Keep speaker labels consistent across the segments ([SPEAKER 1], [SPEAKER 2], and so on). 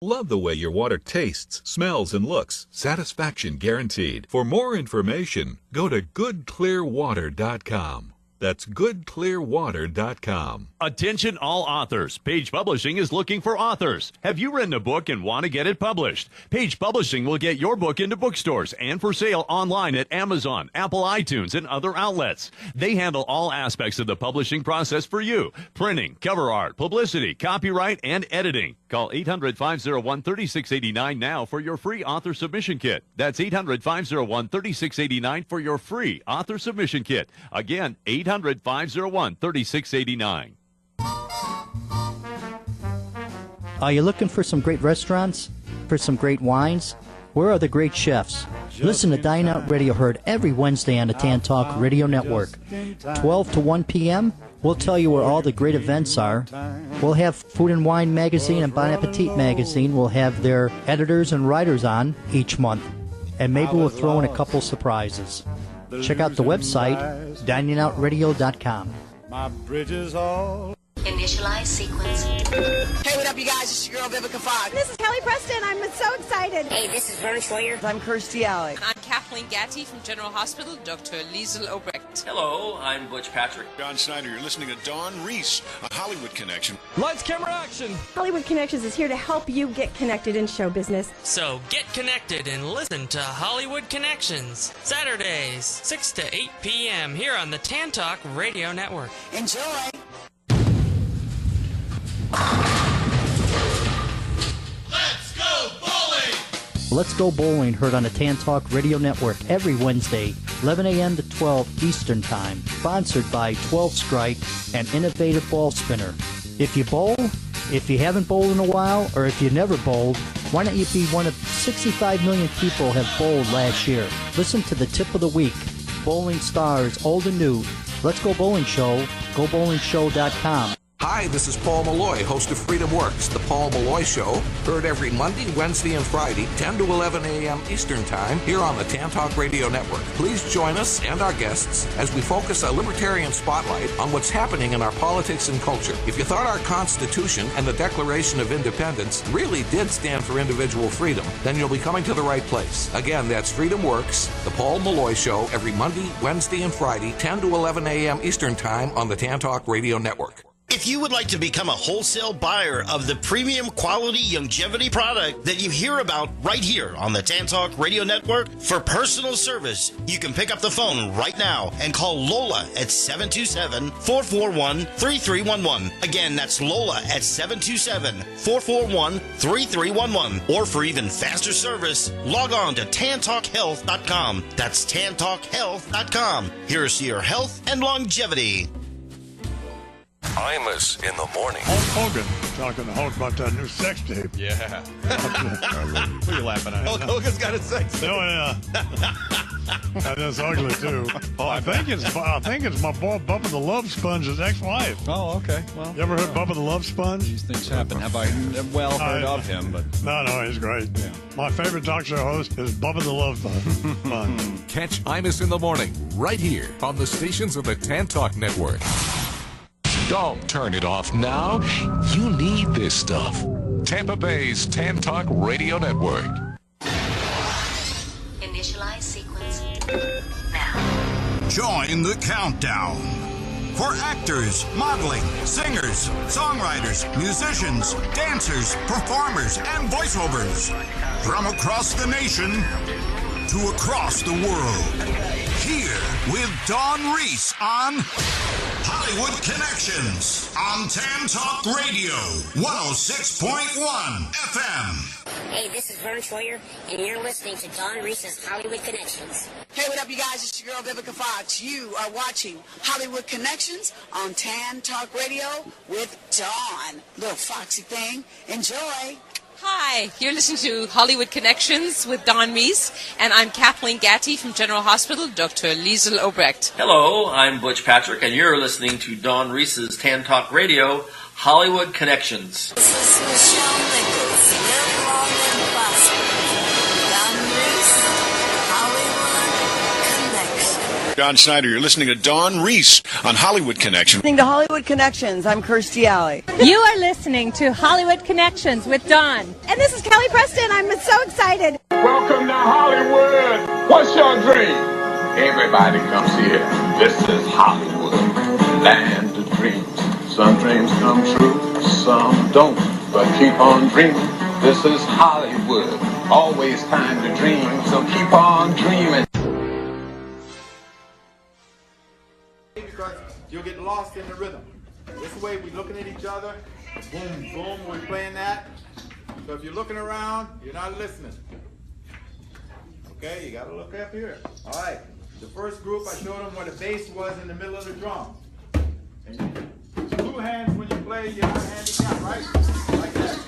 [SPEAKER 1] Love the way your water tastes, smells, and looks. Satisfaction guaranteed. For more information, go to goodclearwater.com. That's goodclearwater.com.
[SPEAKER 2] Attention all authors. Page Publishing is looking for authors. Have you written a book and want to get it published? Page Publishing will get your book into bookstores and for sale online at Amazon, Apple iTunes, and other outlets. They handle all aspects of the publishing process for you. Printing, cover art, publicity, copyright, and editing. Call 800-501-3689 now for your free author submission kit. That's 800-501-3689 for your free author submission kit. Again, 800-501-3689.
[SPEAKER 3] Are you looking for some great restaurants? For some great wines? Where are the great chefs? Listen to Dine Out Radio, heard every Wednesday on the Tan Talk Radio Network. 12 to 1 p.m., we'll tell you where all the great events are. We'll have Food and Wine Magazine and Bon Appetit Magazine. We'll have their editors and writers on each month. And maybe we'll throw in a couple surprises. Check out the website, diningoutradio.com.
[SPEAKER 4] My bridges all.
[SPEAKER 5] Initialize sequence.
[SPEAKER 6] Hey, what up, you guys? It's your girl, Vivica Fox.
[SPEAKER 7] This is Kelly Preston. I'm so excited.
[SPEAKER 5] Hey, this is Vern Schroyer.
[SPEAKER 6] I'm Kirstie Alley.
[SPEAKER 8] I'm Kathleen Gatty from General Hospital, Dr. Liesel Obrecht.
[SPEAKER 9] Hello, I'm Butch Patrick.
[SPEAKER 10] John Snyder, you're listening to Dawn Reese, a Hollywood Connection.
[SPEAKER 11] Lights, camera, action!
[SPEAKER 7] Hollywood Connections is here to help you get connected in show business.
[SPEAKER 12] So get connected and listen to Hollywood Connections. Saturdays, 6 to 8 p.m. here on the Tan Talk Radio Network.
[SPEAKER 6] Enjoy.
[SPEAKER 13] Let's go bowling!
[SPEAKER 3] Let's Go Bowling, heard on the Tan Talk Radio Network every Wednesday, 11 a.m. to 12 Eastern Time. Sponsored by 12 Strike, an innovative ball spinner. If you bowl, if you haven't bowled in a while, or if you never bowled, why don't you be one of 65 million people have bowled last year? Listen to the tip of the week. Bowling stars, old and new. Let's Go Bowling Show, gobowlingshow.com.
[SPEAKER 14] Hi, this is Paul Malloy, host of Freedom Works, the Paul Malloy Show, heard every Monday, Wednesday, and Friday, 10 to 11 a.m. Eastern Time, here on the Tan Talk Radio Network. Please join us and our guests as we focus a libertarian spotlight on what's happening in our politics and culture. If you thought our Constitution and the Declaration of Independence really did stand for individual freedom, then you'll be coming to the right place. Again, that's Freedom Works, the Paul Malloy Show, every Monday, Wednesday, and Friday, 10 to 11 a.m. Eastern Time on the Tan Talk Radio Network.
[SPEAKER 15] If you would like to become a wholesale buyer of the premium quality longevity product that you hear about right here on the Tan Talk Radio Network for personal service, you can pick up the phone right now and call Lola at 727-441-3311. Again, that's Lola at 727-441-3311. Or for even faster service, log on to tantalkhealth.com. That's tantalkhealth.com. Here's your health and longevity.
[SPEAKER 16] Imus in the morning.
[SPEAKER 17] Hulk Hogan talking to Hulk about that new sex tape.
[SPEAKER 18] Yeah. What are you laughing at?
[SPEAKER 11] Hulk Hogan's got a sex tape.
[SPEAKER 17] Oh yeah. That's ugly too. I think it's my boy Bubba the Love Sponge's ex-wife.
[SPEAKER 18] Oh, okay. Well,
[SPEAKER 17] you ever heard Bubba the Love Sponge?
[SPEAKER 18] These things happen. Have I heard of him? But
[SPEAKER 17] no, he's great. Yeah. My favorite talk show host is Bubba the Love Sponge.
[SPEAKER 16] Catch Imus in the morning right here on the stations of the Tan Talk Network. Don't turn it off now. You need this stuff. Tampa Bay's Tan Talk Radio Network.
[SPEAKER 5] Initialize sequence now.
[SPEAKER 13] Join the countdown. For actors, modeling, singers, songwriters, musicians, dancers, performers, and voiceovers. From across the nation to across the world. Here with Dawn Reese on Hollywood Connections on Tan Talk Radio, 106.1 FM.
[SPEAKER 5] Hey, this is Vern Schroyer, and you're listening to Dawn Reese's Hollywood Connections.
[SPEAKER 6] Hey, what up, you guys? It's your girl, Vivica Fox. You are watching Hollywood Connections on Tan Talk Radio with Dawn. Little foxy thing. Enjoy.
[SPEAKER 8] Hi, you're listening to Hollywood Connections with Dawn Reese, and I'm Kathleen Gatty from General Hospital, Dr. Liesel Obrecht.
[SPEAKER 9] Hello, I'm Butch Patrick, and you're listening to Dawn Reese's Tan Talk Radio, Hollywood Connections.
[SPEAKER 5] This is Michelle Nichols. Live long and prosper. Dawn Reese, Hollywood Connections.
[SPEAKER 10] John Snyder. You're listening to Dawn Reese on Hollywood Connection.
[SPEAKER 6] Listening to Hollywood Connections. I'm Kirstie Alley.
[SPEAKER 7] You are listening to Hollywood Connections with Dawn. And this is Kelly Preston. I'm so excited.
[SPEAKER 19] Welcome to Hollywood. What's your dream? Everybody comes here. This is Hollywood, land of dreams. Some dreams come true, some don't. But keep on dreaming. This is Hollywood. Always time to dream, so keep on dreaming.
[SPEAKER 20] Because you'll get lost in the rhythm. This way we're looking at each other. Boom, boom, we're playing that. So if you're looking around, you're not listening. Okay, you gotta look up here. All right, the first group I showed them where the bass was in the middle of the drum. And you, 2 hands when you play, you're not handicapped, right? Like that.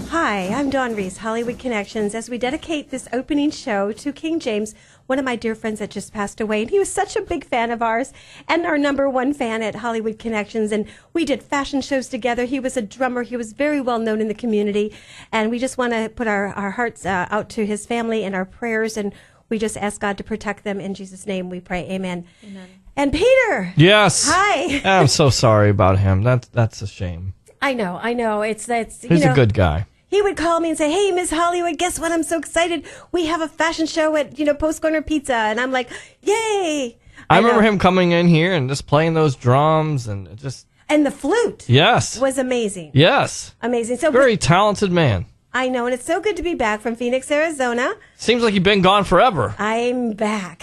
[SPEAKER 7] Hi, I'm Dawn Reese, Hollywood Connections, as we dedicate this opening show to King James, one of my dear friends that just passed away. And he was such a big fan of ours and our #1 fan at Hollywood Connections. And we did fashion shows together. He was a drummer. He was very well known in the community. And we just want to put our hearts out to his family and our prayers. And we just ask God to protect them. In Jesus' name we pray. Amen.
[SPEAKER 21] Amen.
[SPEAKER 7] And Peter.
[SPEAKER 21] Yes.
[SPEAKER 7] Hi.
[SPEAKER 21] I'm so sorry about him. That's a shame.
[SPEAKER 7] I know. It's
[SPEAKER 21] He's a good guy.
[SPEAKER 7] He would call me and say, "Hey, Miss Hollywood, guess what? I'm so excited. We have a fashion show at, Post Corner Pizza." And I'm like, "Yay."
[SPEAKER 21] I remember him coming in here and just playing those drums and just...
[SPEAKER 7] And the flute.
[SPEAKER 21] Yes.
[SPEAKER 7] Was amazing.
[SPEAKER 21] Yes.
[SPEAKER 7] Amazing. So
[SPEAKER 21] very talented man.
[SPEAKER 7] I know, and it's so good to be back from Phoenix, Arizona.
[SPEAKER 21] Seems like you've been gone forever.
[SPEAKER 7] I'm back.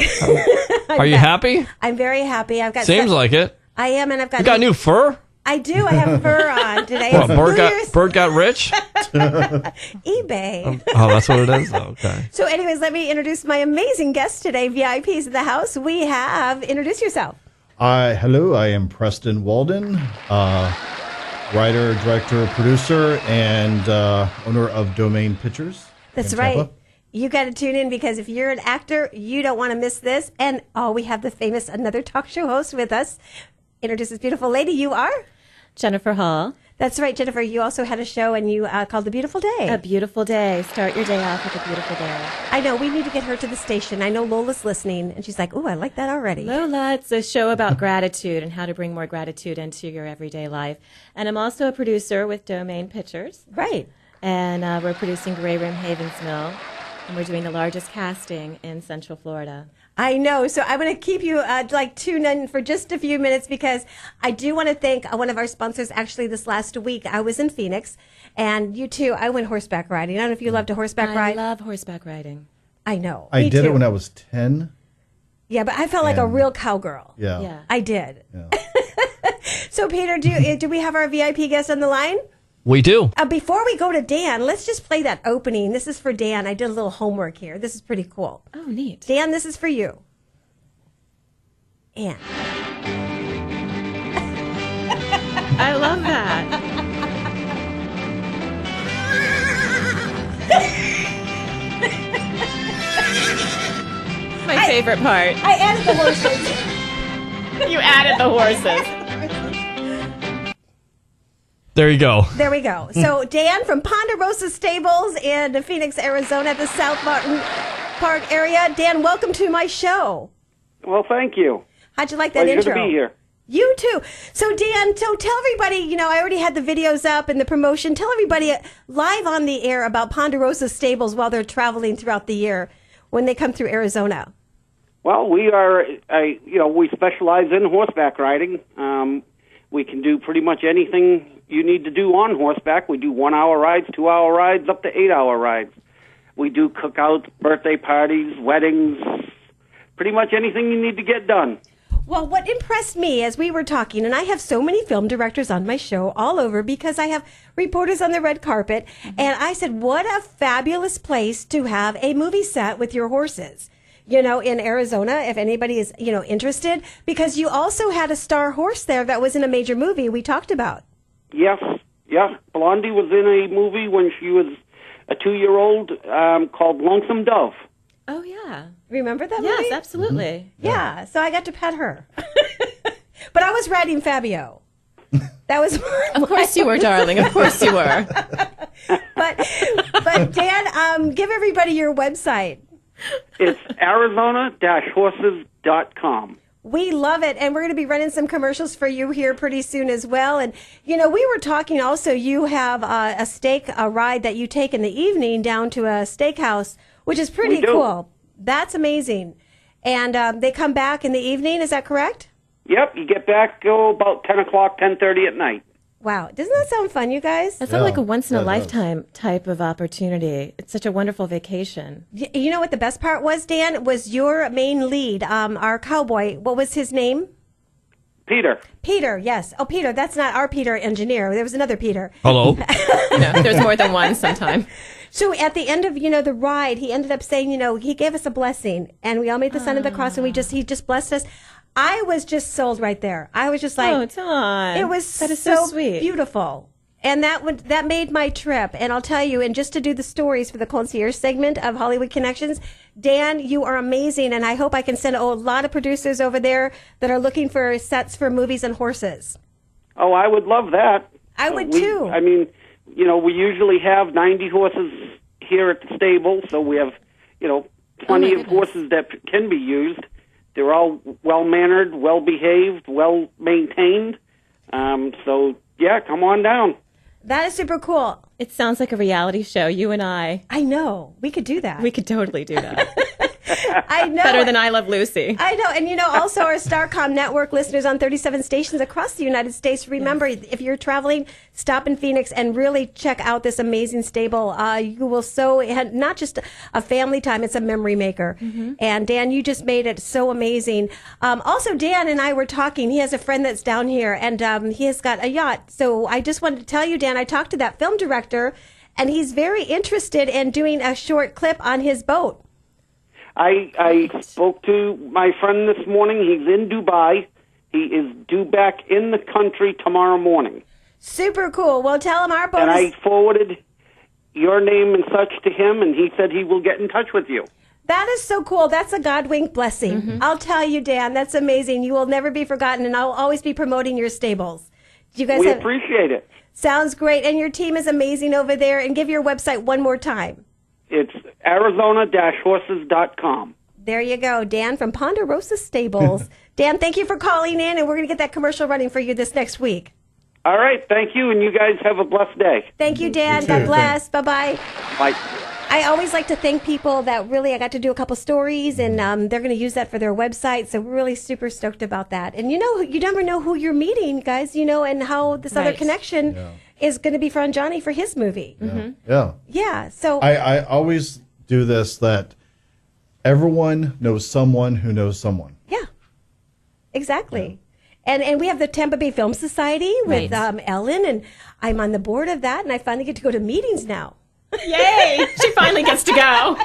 [SPEAKER 21] Are you happy?
[SPEAKER 7] I'm very happy. I've got...
[SPEAKER 21] Seems like it.
[SPEAKER 7] I am, and I've got...
[SPEAKER 21] You got new fur?
[SPEAKER 7] I do. I have fur on today.
[SPEAKER 21] What, Bird got rich?
[SPEAKER 7] eBay.
[SPEAKER 21] Oh, that's what it is? Okay.
[SPEAKER 7] So anyways, let me introduce my amazing guests today, VIPs of the house. We have... Introduce yourself.
[SPEAKER 22] Hello, I am Preston Walden, writer, director, producer, and owner of Domain Pictures.
[SPEAKER 7] That's right. You got to tune in because if you're an actor, you don't want to miss this. And we have the famous another talk show host with us. Introduce this beautiful lady. You are?
[SPEAKER 21] Jennifer Hall.
[SPEAKER 7] That's right, Jennifer. You also had a show and you called A Beautiful Day.
[SPEAKER 21] A Beautiful Day. Start your day off with a beautiful day.
[SPEAKER 7] I know. We need to get her to the station. I know Lola's listening and she's like, "Ooh, I like that already."
[SPEAKER 21] Lola, it's a show about gratitude and how to bring more gratitude into your everyday life. And I'm also a producer with Domain Pictures.
[SPEAKER 7] Right.
[SPEAKER 21] And we're producing Gray Room Havens Mill. And we're doing the largest casting in Central Florida.
[SPEAKER 7] I know. So I'm going to keep you tuned in for just a few minutes because I do want to thank one of our sponsors. Actually, this last week, I was in Phoenix, and you too, I went horseback riding. I don't know if you love to horseback ride.
[SPEAKER 21] I love horseback riding.
[SPEAKER 7] I know.
[SPEAKER 22] I did it when I was 10.
[SPEAKER 7] Yeah, but I felt like a real cowgirl.
[SPEAKER 22] Yeah.
[SPEAKER 7] I did. Yeah. So, Peter, do we have our VIP guest on the line?
[SPEAKER 21] We do.
[SPEAKER 7] Before we go to Dan, let's just play that opening. This is for Dan. I did a little homework here. This is pretty cool.
[SPEAKER 21] Oh, neat.
[SPEAKER 7] Dan, this is for you. Anne.
[SPEAKER 21] I love that. My favorite part.
[SPEAKER 7] I added the horses.
[SPEAKER 21] You added the horses. There you go.
[SPEAKER 7] There we go. So Dan from Ponderosastables in Phoenix, Arizona, the South Martin Park area. Dan, welcome to my show.
[SPEAKER 23] Well, thank you.
[SPEAKER 7] How'd you like that intro?
[SPEAKER 23] Good to be here.
[SPEAKER 7] You too. So Dan, tell everybody, I already had the videos up and the promotion. Tell everybody live on the air about Ponderosastables while they're traveling throughout the year when they come through Arizona.
[SPEAKER 23] Well, we are, we specialize in horseback riding. We can do pretty much anything you need to do on horseback. We do 1-hour rides, 2-hour rides, up to 8-hour rides. We do cookouts, birthday parties, weddings, pretty much anything you need to get done.
[SPEAKER 7] Well, what impressed me as we were talking, and I have so many film directors on my show all over because I have reporters on the red carpet, and I said, what a fabulous place to have a movie set with your horses. In Arizona, if anybody is, interested, because you also had a star horse there that was in a major movie we talked about.
[SPEAKER 23] Yes, Yeah, Blondie was in a movie when she was a 2-year-old called Lonesome Dove.
[SPEAKER 21] Oh, yeah.
[SPEAKER 7] Remember that movie?
[SPEAKER 21] Yes, absolutely.
[SPEAKER 7] Yeah, so I got to pet her. But I was riding Fabio. That was
[SPEAKER 21] Of course you were, darling. Of course you were.
[SPEAKER 7] But Dan, give everybody your website.
[SPEAKER 23] It's Arizona-horses.com.
[SPEAKER 7] We love it, and we're going to be running some commercials for you here pretty soon as well. And, we were talking also, you have a steak ride that you take in the evening down to a steakhouse, which is pretty cool. That's amazing. And they come back in the evening, is that correct?
[SPEAKER 23] Yep, you get back about 10 o'clock, 10:30 at night.
[SPEAKER 7] Wow, doesn't that sound fun, you guys?
[SPEAKER 21] That sounds like a once-in-a-lifetime type of opportunity. It's such a wonderful vacation.
[SPEAKER 7] You know what the best part was, Dan? Was your main lead, our cowboy. What was his name?
[SPEAKER 23] Peter.
[SPEAKER 7] Peter, yes. Oh, Peter, that's not our Peter engineer. There was another Peter.
[SPEAKER 22] Hello.
[SPEAKER 21] No, there's more than one sometime.
[SPEAKER 7] So at the end of, the ride, he ended up saying, he gave us a blessing, and we all made the sign of the cross, and he just blessed us. I was just sold right there. I was just like,
[SPEAKER 21] oh, Dawn.
[SPEAKER 7] It was
[SPEAKER 21] that is so sweet.
[SPEAKER 7] Beautiful. And that made my trip. And I'll tell you, and just to do the stories for the concierge segment of Hollywood Connections, Dan, you are amazing. And I hope I can send a lot of producers over there that are looking for sets for movies and horses.
[SPEAKER 23] Oh, I would love that.
[SPEAKER 7] I would too.
[SPEAKER 23] I mean, we usually have 90 horses here at the stable, so we have, plenty of horses that can be used. They're all well-mannered, well-behaved, well-maintained. So, yeah, come on down.
[SPEAKER 7] That is super cool.
[SPEAKER 21] It sounds like a reality show, you and I.
[SPEAKER 7] I know. We could do that.
[SPEAKER 21] We could totally do that.
[SPEAKER 7] I know.
[SPEAKER 21] Better than I Love Lucy.
[SPEAKER 7] I know. And, also our Starcom network listeners on 37 stations across the United States, remember, if you're traveling, stop in Phoenix and really check out this amazing stable. You will not just a family time, it's a memory maker. Mm-hmm. And Dan, you just made it so amazing. Also, Dan and I were talking. He has a friend that's down here, and he has got a yacht. So I just wanted to tell you, Dan, I talked to that film director, and he's very interested in doing a short clip on his boat.
[SPEAKER 23] I spoke to my friend this morning. He's in Dubai. He is due back in the country tomorrow morning.
[SPEAKER 7] Super cool. Well, tell him our boat
[SPEAKER 23] And I forwarded your name and such to him, and he said he will get in touch with you.
[SPEAKER 7] That is so cool. That's a God-wink blessing. Mm-hmm. I'll tell you, Dan, that's amazing. You will never be forgotten, and I'll always be promoting your stables. We
[SPEAKER 23] appreciate it.
[SPEAKER 7] Sounds great. And your team is amazing over there. And give your website one more time.
[SPEAKER 23] It's Arizona-horses.com.
[SPEAKER 7] There you go. Dan from Ponderosastables. Dan, thank you for calling in, and we're going to get that commercial running for you this next week.
[SPEAKER 23] All right. Thank you, and you guys have a blessed day.
[SPEAKER 7] Thank you, Dan. God bless. Bye-bye.
[SPEAKER 23] Bye.
[SPEAKER 7] I always like to thank people that really, I got to do a couple stories, and they're going to use that for their website, so we're really super stoked about that. And you never know who you're meeting, guys, and how this other connection is going to be from Johnny for his movie.
[SPEAKER 22] Yeah.
[SPEAKER 7] Mm-hmm.
[SPEAKER 22] Yeah.
[SPEAKER 7] Yeah. So
[SPEAKER 22] I always do this, that everyone knows someone who knows someone.
[SPEAKER 7] Yeah. Exactly. Yeah. And we have the Tampa Bay Film Society with Ellen, and I'm on the board of that, and I finally get to go to meetings now.
[SPEAKER 21] Yay! She finally gets to go.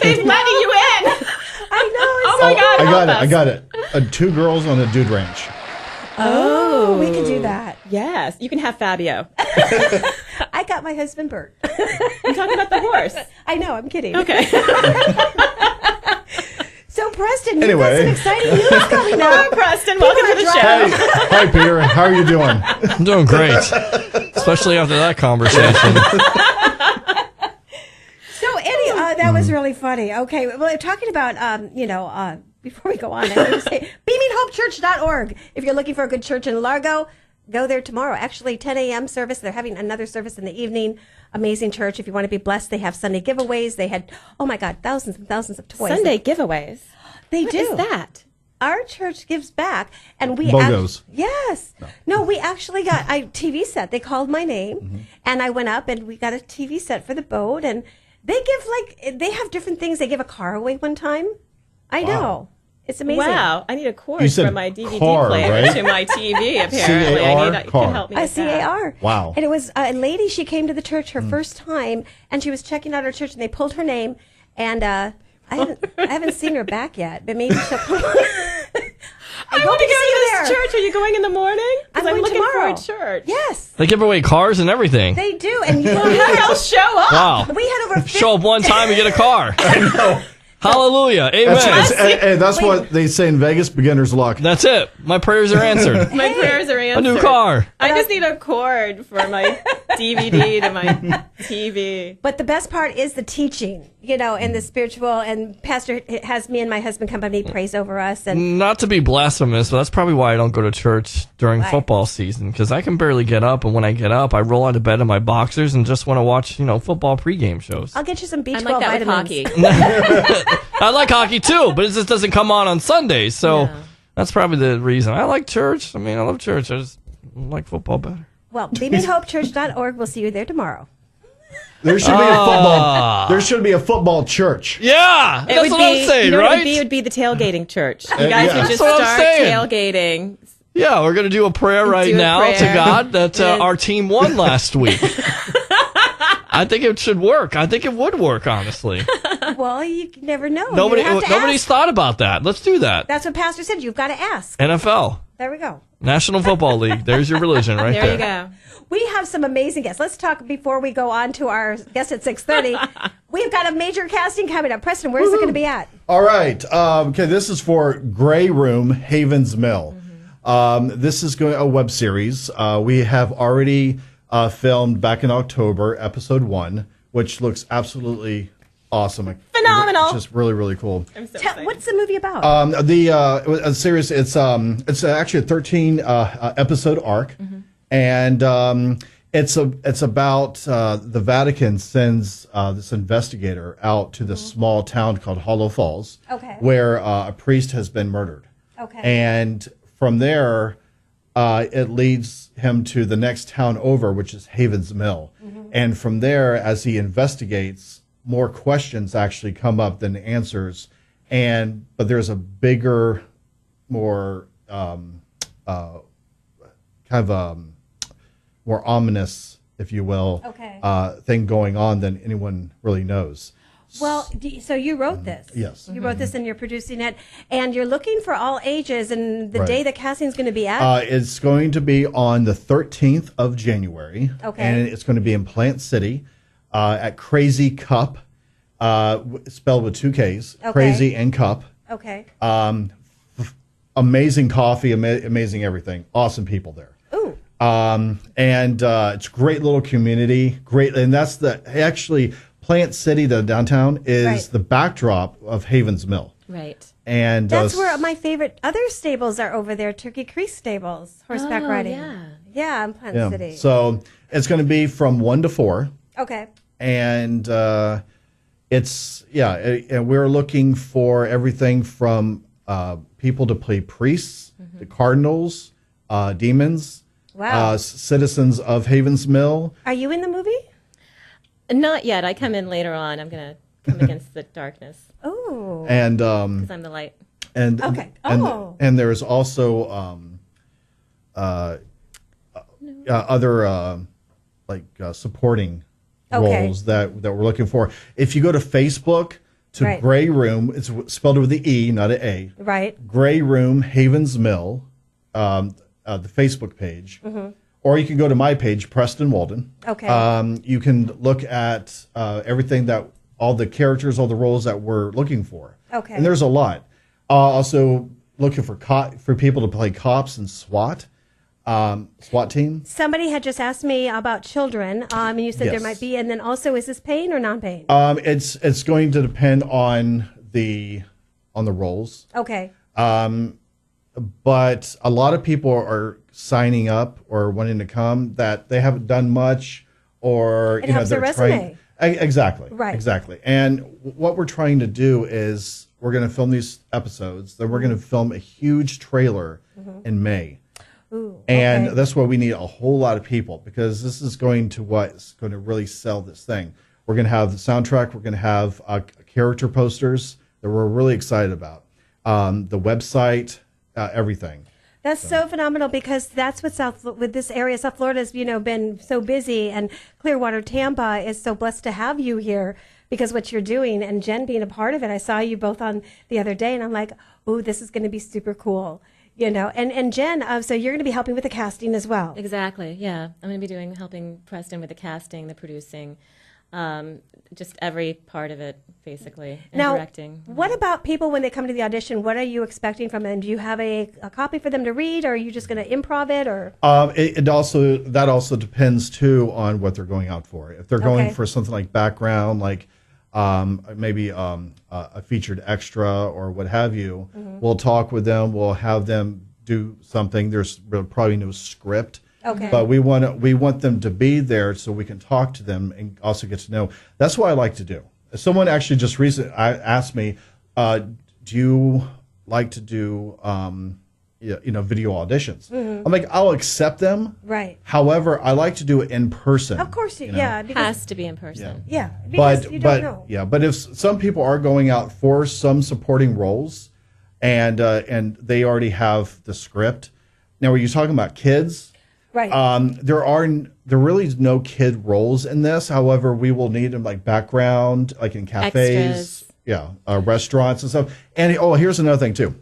[SPEAKER 21] They've letting you in.
[SPEAKER 7] I know.
[SPEAKER 21] Oh my God!
[SPEAKER 22] I got it. 2 girls on a dude ranch.
[SPEAKER 7] Oh, we can do that.
[SPEAKER 21] Yes, you can have Fabio.
[SPEAKER 7] I got my husband Bert.
[SPEAKER 21] I'm talking about the horse.
[SPEAKER 7] I know. I'm kidding.
[SPEAKER 21] Okay.
[SPEAKER 7] So, Preston, you've got some exciting news coming up.
[SPEAKER 21] Hello, Preston. Welcome to the show.
[SPEAKER 22] Hi, Peter. How are you doing?
[SPEAKER 11] I'm doing great, especially after that conversation.
[SPEAKER 7] So, Eddie, that was really funny. Okay, well, we're talking about, before we go on, I want to say beamingHopeChurch.org. If you're looking for a good church in Largo, go there tomorrow. Actually, 10 a.m. service. They're having another service in the evening. Amazing church. If you want to be blessed, they have Sunday giveaways. They had, oh my God, thousands and thousands of toys.
[SPEAKER 21] Sunday giveaways?
[SPEAKER 7] They
[SPEAKER 21] What
[SPEAKER 7] do.
[SPEAKER 21] is that?
[SPEAKER 7] Our church gives back, and we
[SPEAKER 22] BOGOs.
[SPEAKER 7] Yes. No, we actually got a TV set. They called my name, and I went up, and we got a TV set for the boat, and they give, they have different things. They give a car away one time. I know. It's amazing.
[SPEAKER 21] Wow. I need a cord
[SPEAKER 22] You said
[SPEAKER 21] from my DVD
[SPEAKER 22] car,
[SPEAKER 21] player
[SPEAKER 22] right?
[SPEAKER 21] to my TV, apparently.
[SPEAKER 22] C-A-R,
[SPEAKER 21] You
[SPEAKER 22] car.
[SPEAKER 21] can help me
[SPEAKER 7] A
[SPEAKER 21] with that.
[SPEAKER 7] CAR.
[SPEAKER 22] Wow.
[SPEAKER 7] And it was a lady, she came to the church her first time, and she was checking out our church, and they pulled her name, and I haven't seen her back yet, but maybe she'll come.
[SPEAKER 21] I want to go to this church. Are you going in the morning?
[SPEAKER 7] I'm
[SPEAKER 21] because I'm
[SPEAKER 7] going
[SPEAKER 21] looking
[SPEAKER 7] tomorrow.
[SPEAKER 21] for a church.
[SPEAKER 7] Yes.
[SPEAKER 11] They give away cars and everything.
[SPEAKER 7] They do. And
[SPEAKER 21] I'll show up.
[SPEAKER 11] Wow.
[SPEAKER 7] We had over 50.
[SPEAKER 11] Show up one time and get a car. Hallelujah. Amen.
[SPEAKER 22] That's what they say in Vegas, beginner's luck.
[SPEAKER 11] That's it. My prayers are answered.
[SPEAKER 21] My prayers are answered.
[SPEAKER 11] A new car.
[SPEAKER 21] I just need a cord for my DVD to my TV.
[SPEAKER 7] But the best part is the teaching, and the spiritual. And Pastor has me and my husband come by and he prays over us. And
[SPEAKER 11] Not to be blasphemous, but that's probably why I don't go to church during football season, because I can barely get up, and when I get up, I roll out of bed in my boxers and just want to watch, football pregame shows.
[SPEAKER 7] I'll get you some B12
[SPEAKER 21] I'm like that
[SPEAKER 7] vitamins.
[SPEAKER 21] with hockey.
[SPEAKER 11] I like hockey too, but it just doesn't come on Sundays, so that's probably the reason. I like church. I love church. I just like football better.
[SPEAKER 7] Well, beaminghopechurch.org. We'll see you there tomorrow.
[SPEAKER 22] There should be a football. There should be a football church.
[SPEAKER 11] Yeah, that's what I'm saying, right?
[SPEAKER 21] It would be the tailgating church. You guys would just
[SPEAKER 11] That's what I'm
[SPEAKER 21] start
[SPEAKER 11] saying.
[SPEAKER 21] tailgating.
[SPEAKER 11] Yeah, we're going to do a prayer right now to God that our team won last week. I think it should work. I think it would work, honestly.
[SPEAKER 7] Well, you never know.
[SPEAKER 11] Nobody's thought about that. Let's do that.
[SPEAKER 7] That's what Pastor said. You've got to ask.
[SPEAKER 11] NFL.
[SPEAKER 7] There we go.
[SPEAKER 11] National Football League. There's your religion right there.
[SPEAKER 21] There you go.
[SPEAKER 7] We have some amazing guests. Let's talk before we go on to our guest at 6:30. We've got a major casting coming up. Preston, where's it going to be at?
[SPEAKER 22] All right. Okay, this is for Grey Room, Havens Mill. This is going a web series. We have already filmed back in October, episode 1, which looks absolutely awesome.
[SPEAKER 7] Phenomenal.
[SPEAKER 22] It's just really, really cool.
[SPEAKER 21] I'm so excited.
[SPEAKER 7] What's the movie about?
[SPEAKER 22] The series, it's actually a 13 episode arc, and it's about the Vatican sends this investigator out to this small town called Hollow Falls, where a priest has been murdered. And from there, it leads him to the next town over, which is Havens Mill. And from there, as he investigates, more questions actually come up than answers. But there's a bigger, more more ominous, if you will, thing going on than anyone really knows.
[SPEAKER 7] Well, so you wrote this.
[SPEAKER 22] Yes.
[SPEAKER 7] You wrote this and you're producing it. And you're looking for all ages. And the day the casting is going to be at?
[SPEAKER 22] It's going to be on the 13th of January. And it's going to be in Plant City at Crazy Cup, spelled with 2 Ks. Crazy and Cup. Amazing coffee, amazing everything. Awesome people there.
[SPEAKER 7] Ooh.
[SPEAKER 22] It's a great little community. Great. And that's actually... Plant City, the downtown, is the backdrop of Havens Mill.
[SPEAKER 21] Right.
[SPEAKER 22] And
[SPEAKER 7] that's where my favorite other stables are over there, Turkey Creek Stables, horseback riding. Yeah, in Plant City.
[SPEAKER 22] So it's going to be from 1 to 4. And and we're looking for everything from people to play priests, the cardinals, demons, citizens of Havens Mill.
[SPEAKER 7] Are you in the movie?
[SPEAKER 21] Not yet. I come in later on. I'm going to come against the darkness.
[SPEAKER 7] Oh.
[SPEAKER 22] And
[SPEAKER 21] because I'm the light.
[SPEAKER 22] And and there's also other supporting roles that we're looking for. If you go to Facebook to Grey Room, it's spelled with the E, not an A.
[SPEAKER 7] Right.
[SPEAKER 22] Grey Room Havens Mill, the Facebook page. Or you can go to my page, Preston Walden. You can look at everything all the characters, all the roles that we're looking for. And there's a lot. Also looking for people to play cops and SWAT team. Somebody
[SPEAKER 7] had just asked me about children, and you said there might be. And then also, is this paying or non-paying?
[SPEAKER 22] It's going to depend on the roles. But a lot of people are signing up or wanting to come that they haven't done much, or
[SPEAKER 7] it helps their resume.
[SPEAKER 22] Exactly. And what we're trying to do is we're going to film these episodes, then we're going to film a huge trailer in May. And that's why we need a whole lot of people, because this is what's going to really sell this thing. We're going to have the soundtrack. We're going to have character posters that we're really excited about. The website, everything.
[SPEAKER 7] That's so phenomenal, because that's what with this area, South Florida's, been so busy, and Clearwater, Tampa is so blessed to have you here because what you're doing, and Jen being a part of it. I saw you both on the other day, and I'm like, oh, this is going to be super cool. You know, and Jen, so you're going to be helping with the casting as well.
[SPEAKER 21] Exactly. Yeah, I'm going to be helping Preston with the casting, the producing, just every part of it, basically, and
[SPEAKER 7] now,
[SPEAKER 21] directing.
[SPEAKER 7] What about people when they come to the audition? What are you expecting from them? Do you have a copy for them to read, or are you just going to improv it, or?
[SPEAKER 22] It also depends too on what they're going out for. If they're going for something like background, like maybe a featured extra or what have you, we'll talk with them. We'll have them do something. There's probably no script.
[SPEAKER 7] Okay.
[SPEAKER 22] But we want them to be there so we can talk to them and also get to know. That's what I like to do. Someone actually just recently asked me, "Do you like to do video auditions?" I'm like, I'll accept them.
[SPEAKER 7] Right.
[SPEAKER 22] However, I like to do it in person.
[SPEAKER 7] Of course,
[SPEAKER 22] you know?
[SPEAKER 7] yeah.
[SPEAKER 21] It has to be in person.
[SPEAKER 7] Yeah, because you don't know.
[SPEAKER 22] Yeah, but if some people are going out for some supporting roles, and they already have the script. Now, were you talking about kids?
[SPEAKER 7] Right.
[SPEAKER 22] There really is no kid roles in this. However, we will need them like background, like in cafes, restaurants and stuff. And here's another thing too.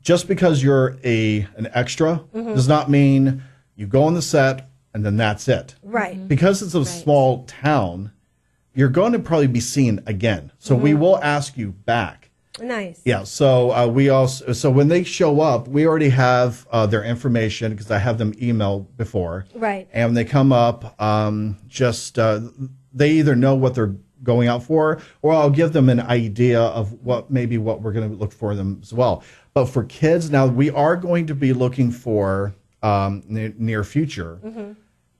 [SPEAKER 22] Just because you're an extra does not mean you go on the set and then that's it.
[SPEAKER 7] Right.
[SPEAKER 22] Because it's a small town, you're going to probably be seen again. So we will ask you back.
[SPEAKER 7] Nice.
[SPEAKER 22] Yeah. So so when they show up, we already have their information because I have them emailed before.
[SPEAKER 7] Right.
[SPEAKER 22] And when they come up, they either know what they're going out for, or I'll give them an idea of what we're going to look for them as well. But for kids, now we are going to be looking for near future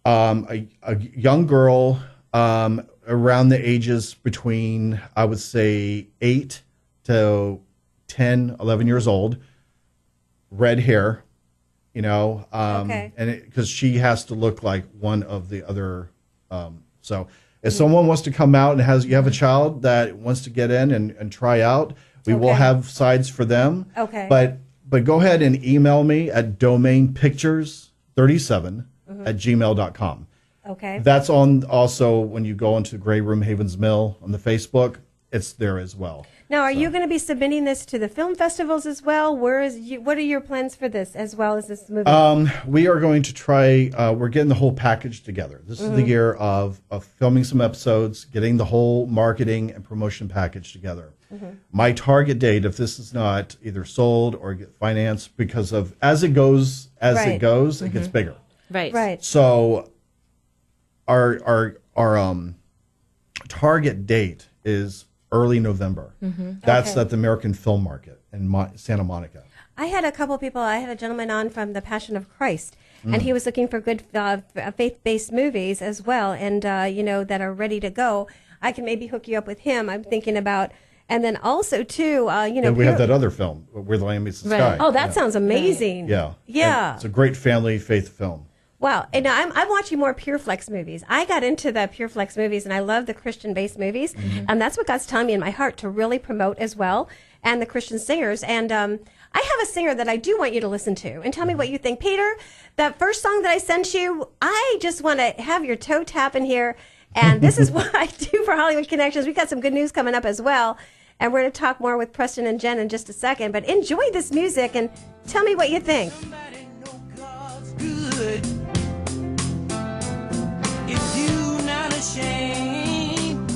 [SPEAKER 22] a young girl around the ages between, I would say, 8 to 10, 11 years old, red hair, and because she has to look like one of the other. So if someone wants to come out and you have a child that wants to get in and try out, we will have sides for them.
[SPEAKER 7] Okay.
[SPEAKER 22] But go ahead and email me at domainpictures37@gmail.com.
[SPEAKER 7] Okay.
[SPEAKER 22] That's on also when you go into Gray Room Havens Mill on the Facebook. It's there as well.
[SPEAKER 7] Now, are you going to be submitting this to the film festivals as well? What are your plans for this as well as this movie?
[SPEAKER 22] We are going to try. We're getting the whole package together. This is the year of filming some episodes, getting the whole marketing and promotion package together. My target date, if this is not either sold or get financed, because of as it goes, it gets bigger.
[SPEAKER 21] Right.
[SPEAKER 22] So our target date is early November. That's at the American Film Market in Santa Monica.
[SPEAKER 7] I had a couple people. I had a gentleman on from The Passion of Christ, and he was looking for good faith-based movies as well, and that are ready to go. I can maybe hook you up with him. I'm thinking about, and then also too,
[SPEAKER 22] And we have that other film, Where the Lamb Meets the Sky.
[SPEAKER 7] Oh, that sounds amazing.
[SPEAKER 22] Yeah.
[SPEAKER 7] Yeah.
[SPEAKER 22] And it's a great family faith film.
[SPEAKER 7] Wow. And I'm watching more PureFlex movies. I got into the PureFlex movies, and I love the Christian-based movies. And that's what God's telling me in my heart to really promote as well, and the Christian singers. And I have a singer that I do want you to listen to. And tell me what you think. Peter, that first song that I sent you, I just want to have your toe tap in here. And this is what I do for Hollywood Connections. We've got some good news coming up as well. And we're going to talk more with Preston and Jen in just a second. But enjoy this music and tell me what you think.
[SPEAKER 1] If you not ashamed,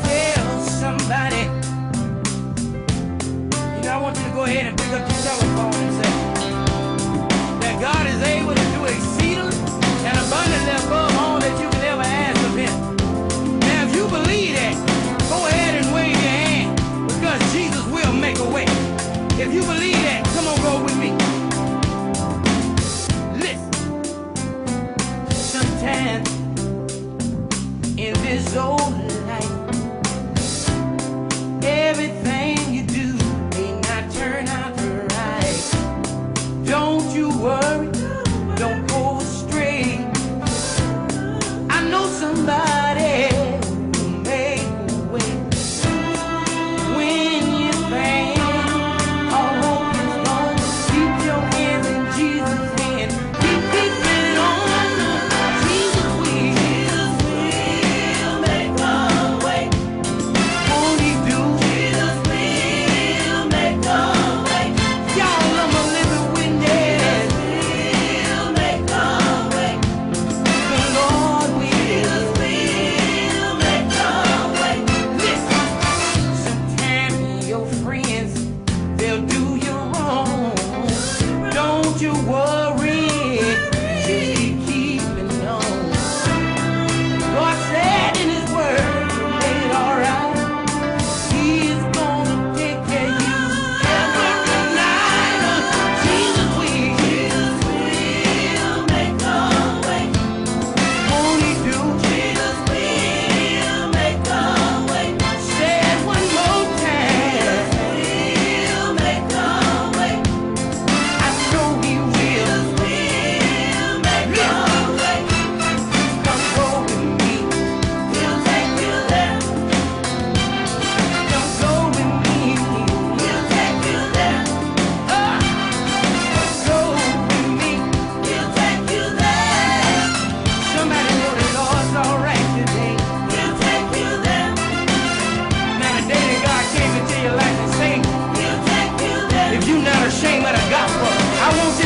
[SPEAKER 1] tell somebody. I want you to go ahead and pick up your telephone and say that God is able to do exceedingly and abundantly above all that you can ever ask of Him. Now, if you believe that, go ahead and wave your hand, because Jesus will make a way. If you believe that, come on, go with me. Sometimes in this old life, everything you do may not turn out right. Don't you worry, don't go astray. I know somebody who made a way. When you think all hope is gone, keep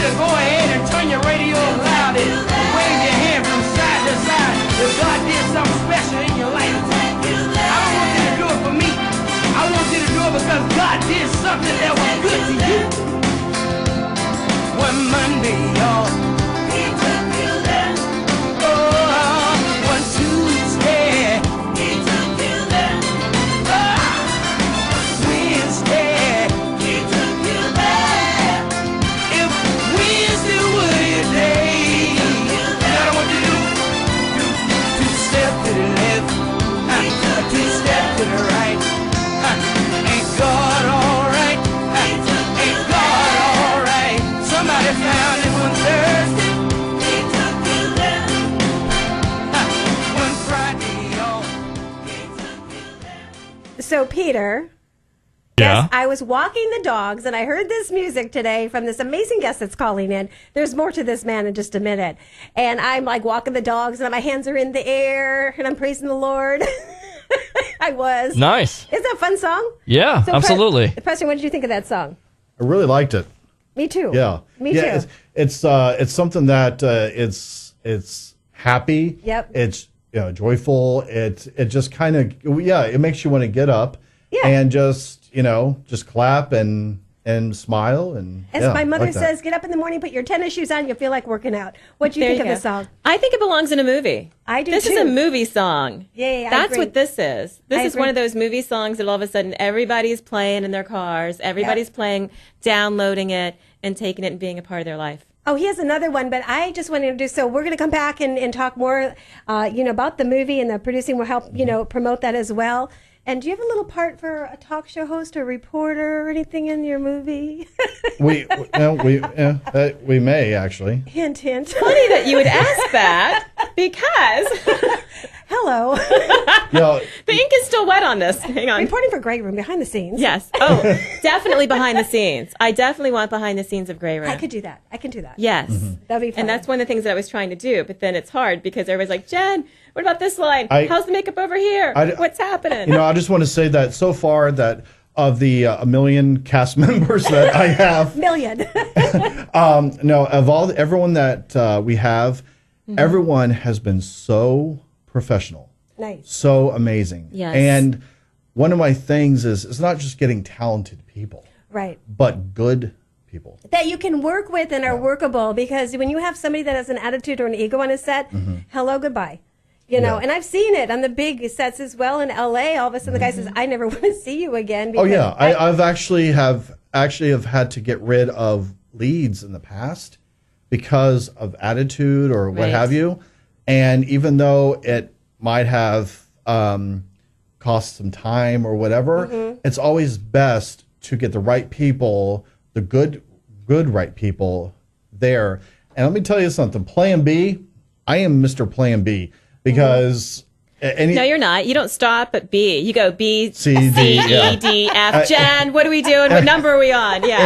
[SPEAKER 1] you to go ahead and turn your radio loud and wave your hand from side to side if God did something special in your life. I don't want you to do it for me. I want you to do it because God did something that was good to you. One Monday, y'all. He took you there. Oh, one Tuesday. He took you there. Wednesday. He took you there. If Wednesday were your day, you know what to do? Two step to the left, two step to the right. Ain't God all right? Ain't God all right? Somebody found it one Thursday. He took you there. One Friday, y'all.
[SPEAKER 7] So, Peter.
[SPEAKER 11] Yeah.
[SPEAKER 7] Yes, I was walking the dogs and I heard this music today from this amazing guest that's calling in. There's more to this man in just a minute. And I'm like walking the dogs and my hands are in the air and I'm praising the Lord. I was.
[SPEAKER 11] Nice.
[SPEAKER 7] Isn't that a fun song?
[SPEAKER 11] Yeah,
[SPEAKER 7] So,
[SPEAKER 11] absolutely.
[SPEAKER 7] Preston, what did you think of that song?
[SPEAKER 22] I really liked it.
[SPEAKER 7] Me too.
[SPEAKER 22] Yeah.
[SPEAKER 7] Me too.
[SPEAKER 22] It's something that it's happy.
[SPEAKER 7] Yep.
[SPEAKER 22] It's joyful. It just kind of it makes you want to get up
[SPEAKER 7] Yeah.
[SPEAKER 22] and just clap and smile and
[SPEAKER 7] As my mother says, get up in the morning, put your tennis shoes on, you'll feel like working out. What do you
[SPEAKER 21] There
[SPEAKER 7] think
[SPEAKER 21] you
[SPEAKER 7] of the
[SPEAKER 21] go.
[SPEAKER 7] song?
[SPEAKER 21] I think it belongs in a movie.
[SPEAKER 7] I do
[SPEAKER 21] This
[SPEAKER 7] too.
[SPEAKER 21] is a movie song.
[SPEAKER 7] Yeah, I
[SPEAKER 21] That's
[SPEAKER 7] agree.
[SPEAKER 21] what this is. This
[SPEAKER 7] I
[SPEAKER 21] is
[SPEAKER 7] agree.
[SPEAKER 21] one of those movie songs that all of a sudden everybody's playing in their cars. Everybody's playing, downloading it, and taking it and being a part of their life.
[SPEAKER 7] Oh, he has another one, but I just wanted to do so. We're going to come back and talk more, about the movie and the producing. We'll help, promote that as well. And do you have a little part for a talk show host or reporter or anything in your movie?
[SPEAKER 22] we may actually.
[SPEAKER 7] Hint, hint.
[SPEAKER 21] Funny that you would ask that because
[SPEAKER 7] hello.
[SPEAKER 21] The ink is still wet on this. Hang on.
[SPEAKER 7] Reporting for Grey Room, behind the scenes.
[SPEAKER 21] Yes. Oh, definitely behind the scenes. I definitely want behind the scenes of Grey Room.
[SPEAKER 7] I could do that. I can do that.
[SPEAKER 21] Yes.
[SPEAKER 7] That'd be fun.
[SPEAKER 21] And that's one of the things that I was trying to do, but then it's hard because everybody's like, Jen, what about this line? How's the makeup over here? What's happening?
[SPEAKER 22] I just want to say that so far that of the a million cast members that I have,
[SPEAKER 7] million.
[SPEAKER 22] of everyone that we have, everyone has been so professional.
[SPEAKER 7] Nice.
[SPEAKER 22] So amazing.
[SPEAKER 7] Yes.
[SPEAKER 22] And one of my things is it's not just getting talented people,
[SPEAKER 7] Right.
[SPEAKER 22] but good people.
[SPEAKER 7] That you can work with and are workable, because when you have somebody that has an attitude or an ego on a set, hello, goodbye. And I've seen it on the big sets as well in LA. All of a sudden the guy says, I never want to see you again.
[SPEAKER 22] Oh yeah. I've actually have had to get rid of leads in the past because of attitude or what have you. And even though it might have cost some time or whatever, it's always best to get the right people, the good right people there. And let me tell you something, Plan B, I am Mr. Plan B, because
[SPEAKER 21] no, you're not. You don't stop at B. You go B,
[SPEAKER 22] C, D,
[SPEAKER 21] E, D, F. Jen, what are we doing? What number are we on? Yeah.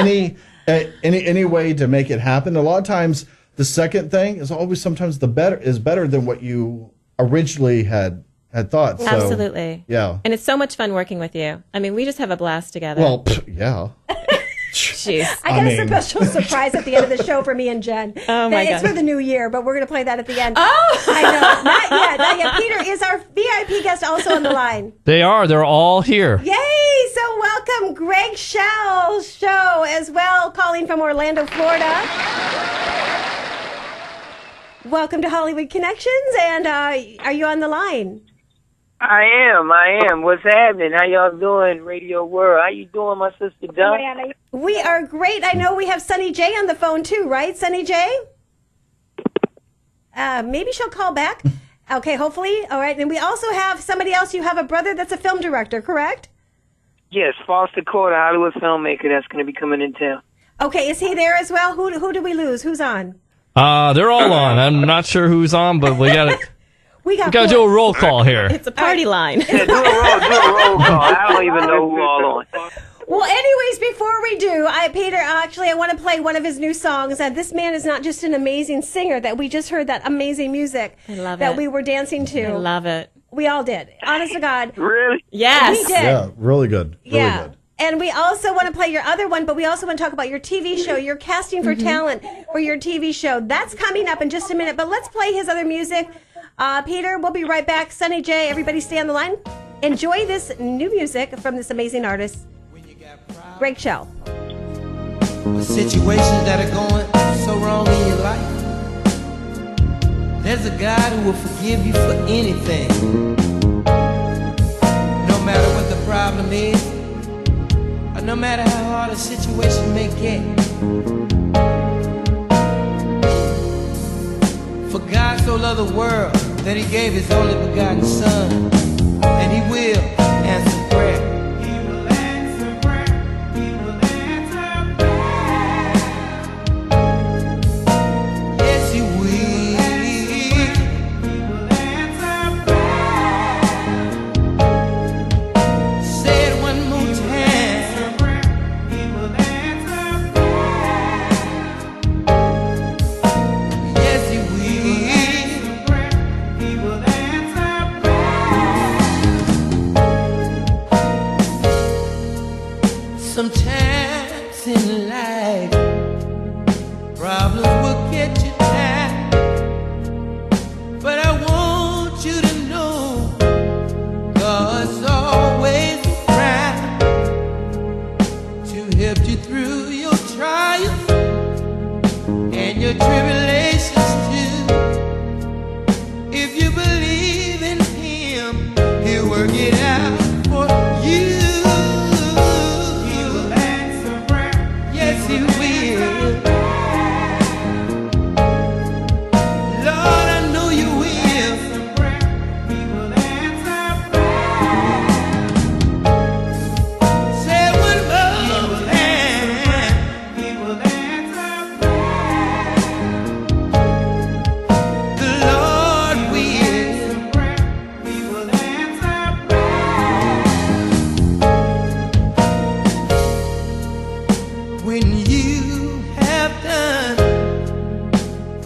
[SPEAKER 22] Any way to make it happen. A lot of times the second thing is always sometimes better than what you originally had thought. So,
[SPEAKER 21] absolutely.
[SPEAKER 22] Yeah.
[SPEAKER 21] And it's so much fun working with you. I mean, we just have a blast together.
[SPEAKER 22] Well, yeah.
[SPEAKER 21] Jeez.
[SPEAKER 7] I got a special surprise at the end of the show for me and Jen.
[SPEAKER 21] Oh, my
[SPEAKER 7] It's
[SPEAKER 21] God.
[SPEAKER 7] for the new year, but we're going to play that at the end.
[SPEAKER 21] Oh!
[SPEAKER 7] I know. Not yet. Peter, is our VIP guest also on the line?
[SPEAKER 11] They're all here.
[SPEAKER 7] Yay! So welcome Greg Shell's show as well, calling from Orlando, Florida. Welcome to Hollywood Connections, and are you on the line?
[SPEAKER 2] I am. What's happening? How y'all doing, Radio World? How you doing, my sister Dawn?
[SPEAKER 7] We are great. I know we have Sunny J on the phone too, right? Sunny J? Maybe she'll call back. Okay, hopefully. All right. And we also have somebody else. You have a brother that's a film director, correct?
[SPEAKER 2] Yes, Foster Court, a Hollywood filmmaker that's going to be coming in town.
[SPEAKER 7] Okay, is he there as well? Who do we lose? Who's on?
[SPEAKER 11] They're all on. I'm not sure who's on, but we got to
[SPEAKER 7] We got
[SPEAKER 11] do a roll call here.
[SPEAKER 21] It's a party line.
[SPEAKER 2] Yeah, do a roll call. I don't even know who all on.
[SPEAKER 7] Well, anyways, before we do, Peter, actually, I want to play one of his new songs. This man is not just an amazing singer that we just heard that amazing music that we were dancing to.
[SPEAKER 21] I love it.
[SPEAKER 7] We all did. Honest to God.
[SPEAKER 2] Really?
[SPEAKER 21] Yes.
[SPEAKER 7] We did.
[SPEAKER 22] Yeah, really good. Really
[SPEAKER 7] Yeah.
[SPEAKER 22] good.
[SPEAKER 7] And we also want to play your other one, but we also want to talk about your TV show. You're casting for talent for your TV show. That's coming up in just a minute, but let's play his other music. Peter, we'll be right back. Sunny J, everybody stay on the line. Enjoy this new music from this amazing artist, Greg Shell.
[SPEAKER 1] Situations that are going so wrong in your life, there's a God who will forgive you for anything. No matter what the problem is, or no matter how hard a situation may get. For God so loved the world that he gave his only begotten Son, and he will answer prayer. He will answer prayer. He will answer prayer. Yes, he will. He will answer prayer. Say it one more time. He will answer prayer. Yes, he will. He will answer prayer. Sometimes in life, problems will get you down, but I want you to know God's always around to help you through your trials and your tribulations too. If you believe in him, he'll work it out for you. He will answer prayer. Yes, he will. Lord, I know you will. He will answer prayer. Say one more time. He will answer prayer. The Lord will. He will answer prayer. When you have done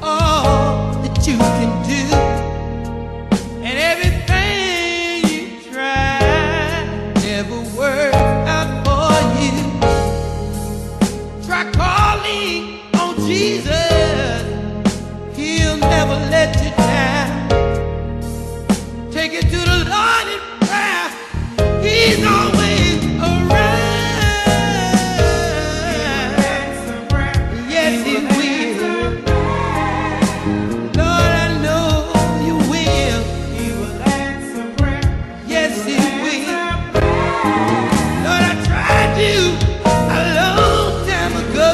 [SPEAKER 1] all that you can do, and everything you try never works out for you, try calling on Jesus. He'll never let you down. Take it to the Lord in prayer. He's always around. Yes, he will. Lord, I know you will. He will answer prayer. Yes, he will. Lord, I tried you a long time ago,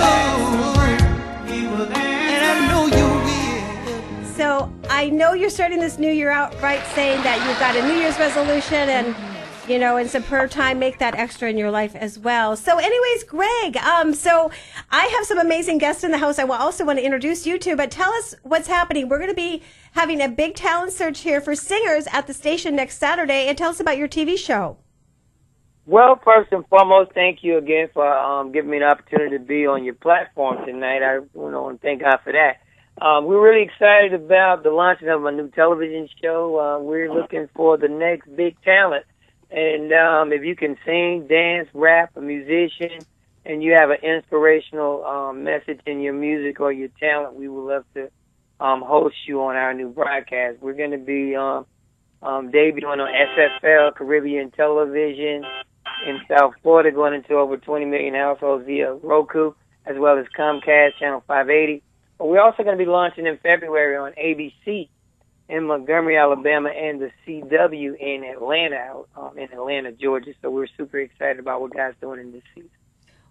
[SPEAKER 1] and I know you will.
[SPEAKER 7] So I know you're starting this new year out right saying that you've got a New Year's resolution and, you know, in some prayer time, make that extra in your life as well. So anyways, Greg, so I have some amazing guests in the house I also want to introduce you to, but tell us what's happening. We're going to be having a big talent search here for singers at the station next Saturday, and tell us about your TV show.
[SPEAKER 2] Well, first and foremost, thank you again for giving me the opportunity to be on your platform tonight. I want to thank God for that. We're really excited about the launching of a new television show. We're looking for the next big talent. And if you can sing, dance, rap, a musician, and you have an inspirational message in your music or your talent, we would love to host you on our new broadcast. We're going to be debuting on SFL, Caribbean Television, in South Florida, going into over 20 million households via Roku, as well as Comcast, Channel 580. But we're also going to be launching in February on ABC in Montgomery, Alabama, and the CW in Atlanta, Georgia. So we're super excited about what God's doing in this season.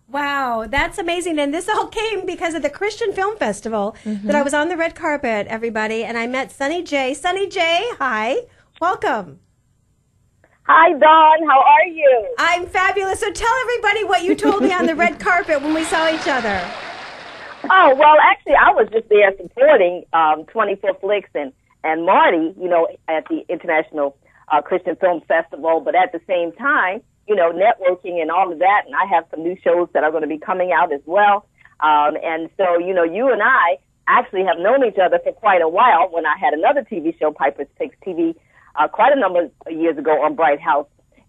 [SPEAKER 7] Wow, that's amazing. And this all came because of the Christian Film Festival that I was on the red carpet, everybody, and I met Sunny J. Sunny J, hi. Welcome.
[SPEAKER 3] Hi, Dawn. How are you?
[SPEAKER 7] I'm fabulous. So tell everybody what you told me on the red carpet when we saw each other.
[SPEAKER 3] Oh, well, actually, I was just there supporting 24 Flicks and Marty, at the International Christian Film Festival. But at the same time, networking and all of that. And I have some new shows that are going to be coming out as well. And so, you and I actually have known each other for quite a while when I had another TV show, Piper's Picks TV, quite a number of years ago on Bright House.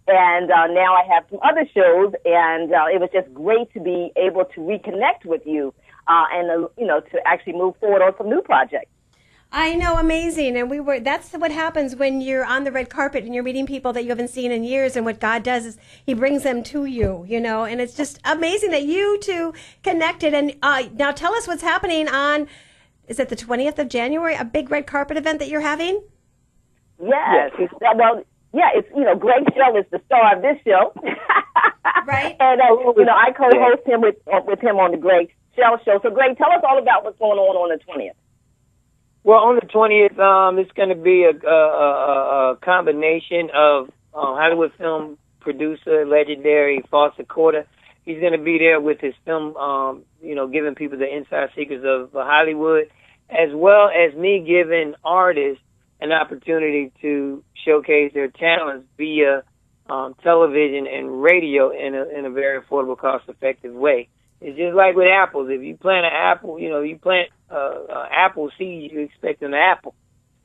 [SPEAKER 3] And now I have some other shows, and it was just great to be able to reconnect with you and, to actually move forward on some new projects.
[SPEAKER 7] I know, amazing. And that's what happens when you're on the red carpet and you're meeting people that you haven't seen in years. And what God does is he brings them to you, and it's just amazing that you two connected. And now tell us what's happening on, is it the 20th of January, a big red carpet event that you're having?
[SPEAKER 3] Yes. It's Greg Shell is the star of this show.
[SPEAKER 7] Right.
[SPEAKER 3] And, I co-host him with him on the Greg Shell Show. So, Greg, tell us all about what's going on the 20th.
[SPEAKER 2] Well, on the 20th, it's going to be a combination of Hollywood film producer, legendary Foster Corder. He's going to be there with his film, giving people the inside secrets of Hollywood, as well as me giving artists an opportunity to showcase their talents via television and radio in a very affordable, cost-effective way. It's just like with apples. If you plant an apple, you plant apple seeds, you expect an apple.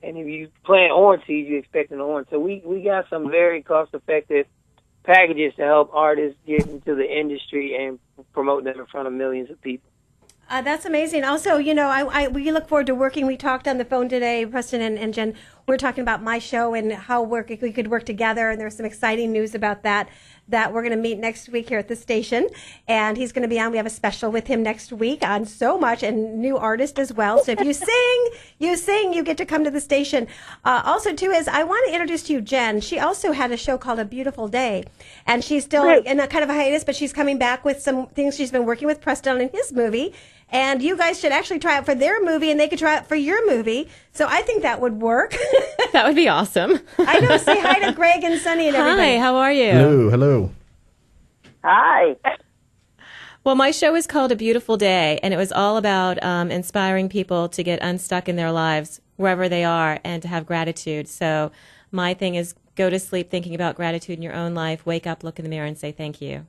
[SPEAKER 2] And if you plant orange seeds, you expect an orange. So we got some very cost-effective packages to help artists get into the industry and promote them in front of millions of people.
[SPEAKER 7] That's amazing. Also, we look forward to working. We talked on the phone today, Preston and Jen. We're talking about my show and how we could work together. And there's some exciting news about that we're going to meet next week here at the station. And he's going to be on. We have a special with him next week on so much, and new artist as well. So if you sing, you get to come to the station. Also, too, is I want to introduce to you Jen. She also had a show called A Beautiful Day. And she's still in a kind of a hiatus, but she's coming back with some things she's been working with Preston in his movie. And you guys should actually try it for their movie, and they could try it for your movie. So I think that would work.
[SPEAKER 21] That would be awesome.
[SPEAKER 7] I know. Say hi to Greg and Sunniej and everybody.
[SPEAKER 21] Hi, how are you?
[SPEAKER 22] Hello.
[SPEAKER 3] Hi.
[SPEAKER 21] Well, my show is called A Beautiful Day, and it was all about inspiring people to get unstuck in their lives, wherever they are, and to have gratitude. So my thing is go to sleep thinking about gratitude in your own life, wake up, look in the mirror, and say thank you.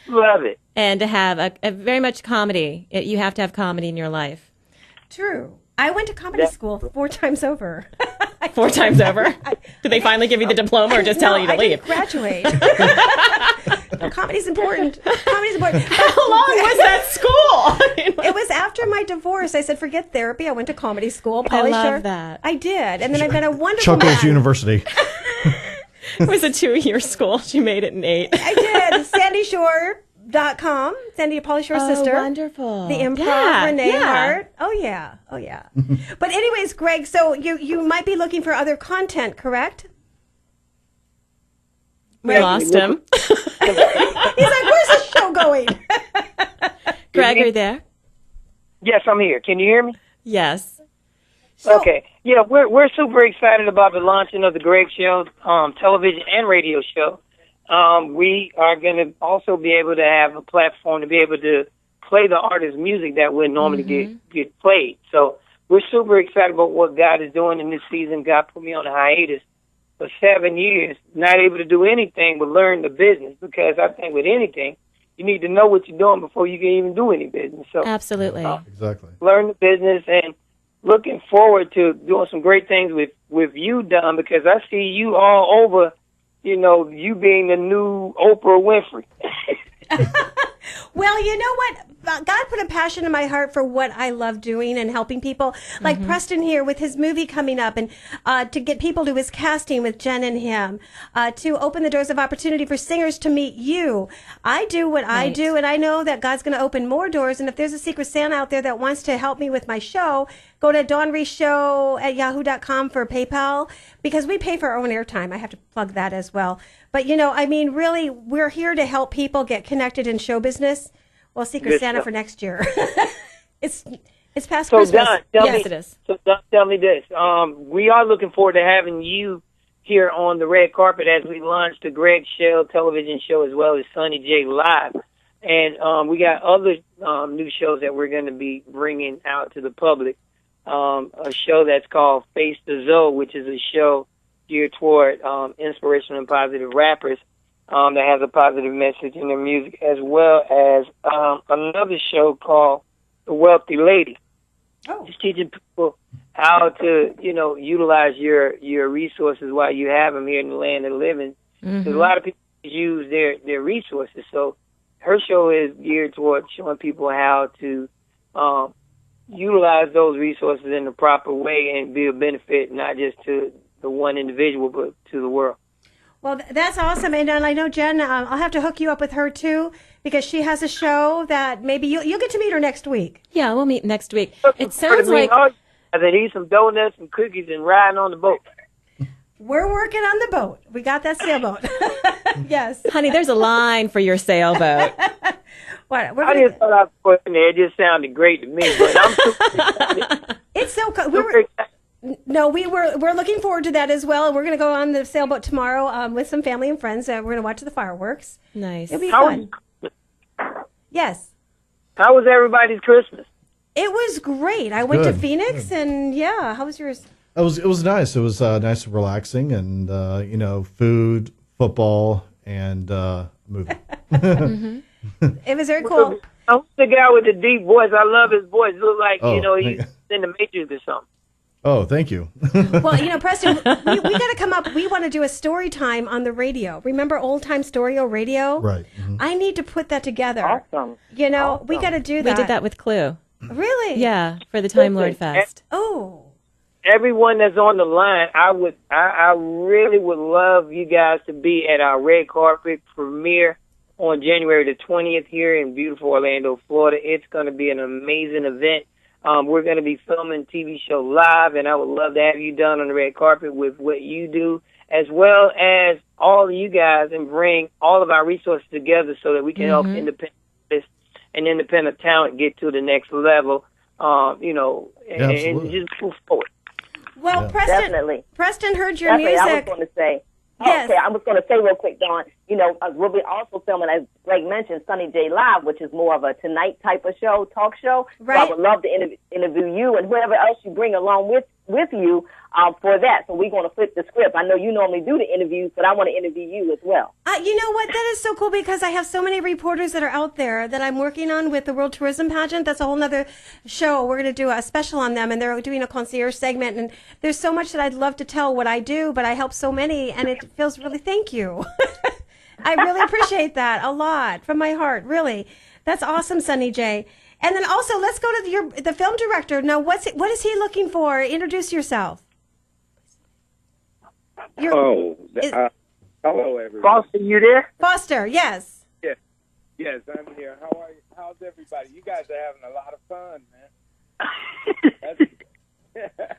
[SPEAKER 2] Love it.
[SPEAKER 21] And to have a very much comedy. You have to have comedy in your life.
[SPEAKER 7] True. I went to comedy school 4 times over.
[SPEAKER 21] 4 times over? Did they finally give you the diploma or just tell you to leave?
[SPEAKER 7] I didn't graduate. Comedy's important. Comedy's important.
[SPEAKER 21] How long was that school?
[SPEAKER 7] It was after my divorce. I said, forget therapy. I went to comedy school.
[SPEAKER 21] I love that.
[SPEAKER 7] I did. And then I've been a wonderful
[SPEAKER 22] Chuckles University.
[SPEAKER 21] It was a 2-year school. She made it in 8.
[SPEAKER 7] I did. SandyShore.com. Sandy Pauly Shore's sister.
[SPEAKER 21] Wonderful.
[SPEAKER 7] The Improv, Renee Hart. Oh, yeah. But anyways, Greg, so you might be looking for other content, correct?
[SPEAKER 21] We lost him.
[SPEAKER 7] He's like, where's the show going?
[SPEAKER 21] Greg, are you there?
[SPEAKER 2] Yes, I'm here. Can you hear me?
[SPEAKER 21] Yes.
[SPEAKER 2] Okay. Yeah, we're super excited about the launching of the Greg Show television and radio show. We are going to also be able to have a platform to be able to play the artist's music that would normally get played. So we're super excited about what God is doing in this season. God put me on a hiatus for 7 years, not able to do anything but learn the business, because I think with anything, you need to know what you're doing before you can even do any business. So
[SPEAKER 21] absolutely.
[SPEAKER 22] Exactly.
[SPEAKER 2] Learn the business, and looking forward to doing some great things with you, Don, because I see you all over, you being the new Oprah Winfrey.
[SPEAKER 7] Well, you know what? God put a passion in my heart for what I love doing and helping people. Like Preston here with his movie coming up, and to get people to his casting with Jen and him, to open the doors of opportunity for singers to meet you. I do what I do, and I know that God's going to open more doors. And if there's a Secret Santa out there that wants to help me with my show, go to dawnreeshow@yahoo.com for PayPal, because we pay for our own airtime. I have to plug that as well. But, really, we're here to help people get connected in show business. Well, Secret Santa for next year. It's past Christmas.
[SPEAKER 2] Don,
[SPEAKER 21] it is.
[SPEAKER 2] So Don, tell me this. We are looking forward to having you here on the red carpet as we launch the Greg Shell television show, as well as Sunny J Live. And we got other new shows that we're going to be bringing out to the public. A show that's called Face the Zoe, which is a show geared toward inspirational and positive rappers that has a positive message in their music, as well as another show called The Wealthy Lady. Just teaching people how to, utilize your resources while you have them here in the land of the living, Because a lot of people use their resources. So her show is geared towards showing people how to utilize those resources in the proper way and be a benefit not just to the one individual but to the world.
[SPEAKER 7] Well, that's awesome. And I know, Jen, I'll have to hook you up with her, too, because she has a show that maybe you'll get to meet her next week.
[SPEAKER 21] Yeah, we'll meet next week. It sounds like...
[SPEAKER 2] They eat some donuts and cookies and riding on the boat.
[SPEAKER 7] We're working on the boat. We got that sailboat. Yes.
[SPEAKER 21] Honey, there's a line for your sailboat.
[SPEAKER 7] What?
[SPEAKER 2] I just thought I was putting there. It just sounded great to me, but I'm
[SPEAKER 7] It's so cool. We're looking forward to that as well. We're going to go on the sailboat tomorrow with some family and friends. We're going to watch the fireworks.
[SPEAKER 21] Nice.
[SPEAKER 7] It'll be fun. Yes.
[SPEAKER 2] How was everybody's Christmas?
[SPEAKER 7] It was great. I went to Phoenix, and yeah, how was yours?
[SPEAKER 22] It was nice. It was nice and relaxing, and food, football, and movie.
[SPEAKER 7] Mm-hmm. It was very cool.
[SPEAKER 2] I'm the guy with the deep voice. I love his voice. It looked like he's in the Matrix or something.
[SPEAKER 22] Oh, thank you.
[SPEAKER 7] Well, Preston, we got to come up. We want to do a story time on the radio. Remember old time Storyo radio?
[SPEAKER 22] Right. Mm-hmm.
[SPEAKER 7] I need to put that together.
[SPEAKER 2] Awesome.
[SPEAKER 7] We got to do that.
[SPEAKER 21] We did that with Clue.
[SPEAKER 7] Really?
[SPEAKER 21] Yeah, for the Time Lord Fest.
[SPEAKER 7] Oh.
[SPEAKER 2] Everyone that's on the line, I really would love you guys to be at our red carpet premiere on January the 20th here in beautiful Orlando, Florida. It's going to be an amazing event. We're going to be filming TV show live, and I would love to have you done on the red carpet with what you do, as well as all of you guys, and bring all of our resources together so that we can help independent artists and independent talent get to the next level, and just move forward.
[SPEAKER 7] Well,
[SPEAKER 22] Yeah.
[SPEAKER 7] Preston,
[SPEAKER 3] Definitely.
[SPEAKER 7] Preston heard your
[SPEAKER 3] Definitely,
[SPEAKER 7] music.
[SPEAKER 3] I was going to say.
[SPEAKER 7] Yes.
[SPEAKER 3] Okay, I was going to say real quick, Dawn, we'll be also filming, as Greg mentioned, Sunny Day Live, which is more of a Tonight type of show, talk show.
[SPEAKER 7] Right.
[SPEAKER 3] So I would love to interview you and whoever else you bring along with you for that. So we're going to flip the script. I know you normally do the interviews, but I want to interview you as well.
[SPEAKER 7] You know what? That is so cool because I have so many reporters that are out there that I'm working on with the World Tourism Pageant. That's a whole nother show. We're going to do a special on them, and they're doing a concierge segment. And there's so much that I'd love to tell what I do, but I help so many, and it feels really, thank you. I really appreciate that a lot from my heart, really. That's awesome, Sunny J. And then also, let's go to the film director. Now, what is he looking for? Introduce yourself.
[SPEAKER 4] Hello, everyone.
[SPEAKER 2] Foster, you there?
[SPEAKER 7] Foster, yes.
[SPEAKER 4] Yes, I'm here. How are you? How's everybody? You guys are having a lot of fun, man.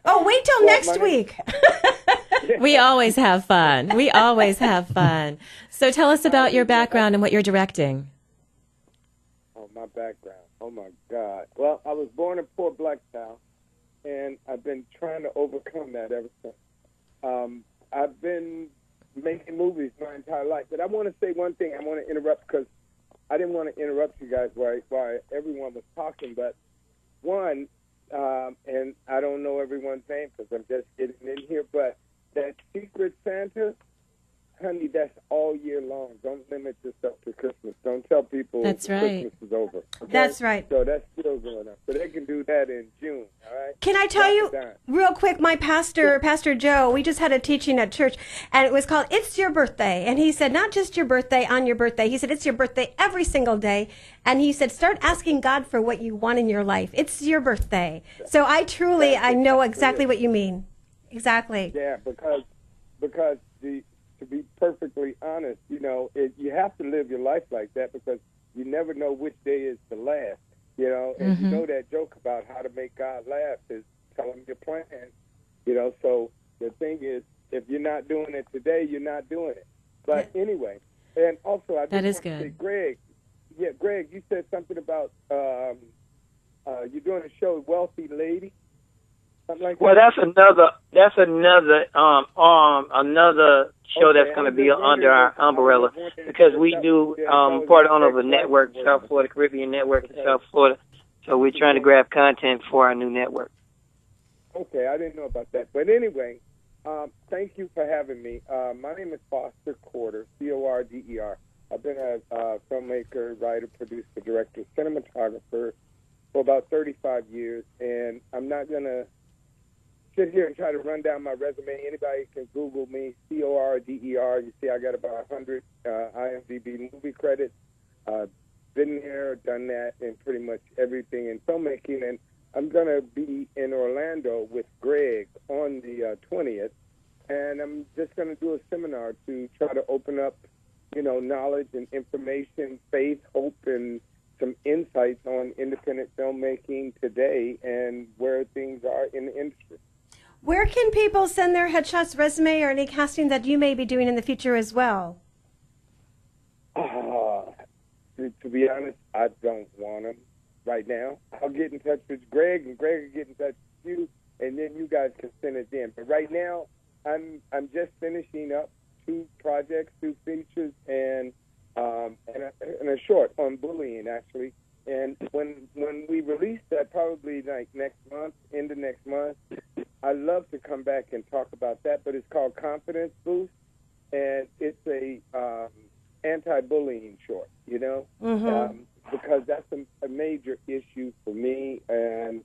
[SPEAKER 7] Oh, wait till next week.
[SPEAKER 21] We always have fun. We always have fun. So tell us about your background and what you're directing.
[SPEAKER 4] Oh, my background. Oh, my God. Well, I was born in Port Blacktown, and I've been trying to overcome that ever since. I've been making movies my entire life. But I want to say one thing. I want to interrupt because I didn't want to interrupt you guys while everyone was talking. But one, and I don't know everyone's name because I'm just getting in here, but that Secret Santa, honey, that's all year long. Don't limit yourself to Christmas. Don't tell people Christmas is over. Okay?
[SPEAKER 7] That's right.
[SPEAKER 4] So that's still going on. So they can do that in June, all right?
[SPEAKER 7] Can I tell you real quick, my Pastor Joe, we just had a teaching at church, and it was called It's Your Birthday. And he said, not just your birthday on your birthday. He said, it's your birthday every single day. And he said, start asking God for what you want in your life. It's your birthday. So I know exactly what you mean. Exactly.
[SPEAKER 4] Yeah, because to be perfectly honest, you have to live your life like that because you never know which day is the last, and you know that joke about how to make God laugh is tell him your plan, so the thing is, if you're not doing it today, you're not doing it. But anyway, and also I just want to say, Greg, you said something about you're doing a show, Wealthy Lady. Like
[SPEAKER 2] well, that's another show that's going to be under our umbrella because we do part owner of a network, South Florida Caribbean Network in South Florida. So we're trying to grab content for our new network.
[SPEAKER 4] Okay, I didn't know about that, but anyway, thank you for having me. My name is Foster Corder, Corder. I've been a filmmaker, writer, producer, director, cinematographer for about 35 years, and I'm not going to sit here and try to run down my resume. Anybody can Google me, Corder. You see, I got about 100 IMDb movie credits. Been there, done that, and pretty much everything in filmmaking. And I'm going to be in Orlando with Greg on the 20th, and I'm just going to do a seminar to try to open up, knowledge and information, faith, hope, and some insights on independent filmmaking today and where things are in the industry.
[SPEAKER 7] Where can people send their headshots, resume, or any casting that you may be doing in the future as well?
[SPEAKER 4] To be honest, I don't want them right now. I'll get in touch with Greg, and Greg will get in touch with you, and then you guys can send it in. But right now, I'm just finishing up 2 projects, 2 features, and a short on bullying, actually. And when we release that, probably like next month, end of next month, I'd love to come back and talk about that. But it's called Confidence Boost, and it's a anti-bullying short, because that's a major issue for me and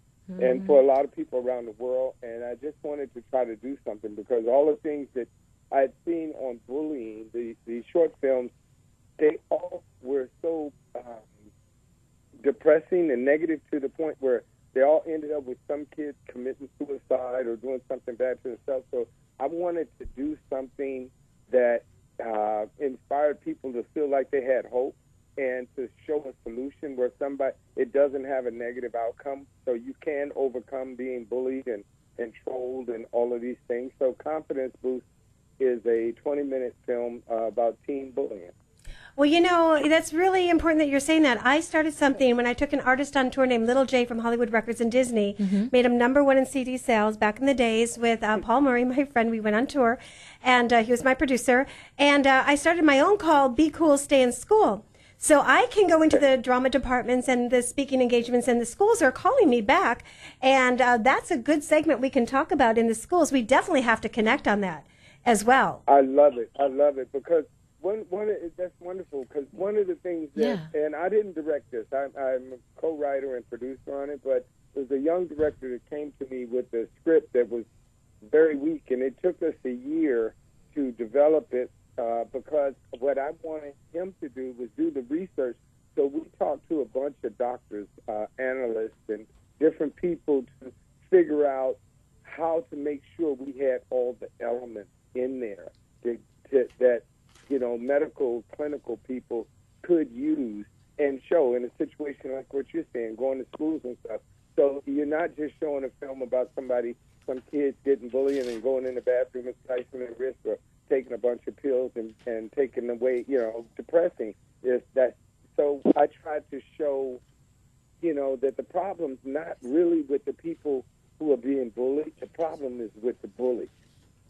[SPEAKER 4] for a lot of people around the world. And I just wanted to try to do something because all the things that I'd seen on bullying, these short films, they all were so depressing and negative to the point where they all ended up with some kids committing suicide or doing something bad to themselves. So I wanted to do something that inspired people to feel like they had hope and to show a solution where it doesn't have a negative outcome. So you can overcome being bullied and trolled and all of these things. So Confidence Boost is a 20-minute film about teen bullying.
[SPEAKER 7] Well, that's really important that you're saying that. I started something when I took an artist on tour named Little J from Hollywood Records and Disney, made him #1 in CD sales back in the days with Paul Murray, my friend. We went on tour, and he was my producer. And I started my own called Be Cool, Stay in School. So I can go into the drama departments and the speaking engagements, and the schools are calling me back. And that's a good segment we can talk about in the schools. We definitely have to connect on that as well.
[SPEAKER 4] I love it because that's wonderful because one of the things that, and I didn't direct this, I'm a co-writer and producer on it, but there was a young director that came to me with a script that was very weak, and it took us a year to develop it because what I wanted him to do was do the research. So we talked to a bunch of doctors, analysts, and different people to figure out how to make sure we had all the elements in there that medical, clinical people could use and show in a situation like what you're saying, going to schools and stuff. So you're not just showing a film about some kids getting bullied and going in the bathroom and slicing their wrist or taking a bunch of pills and taking away, depressing. So I tried to show, that the problem's not really with the people who are being bullied. The problem is with the bully.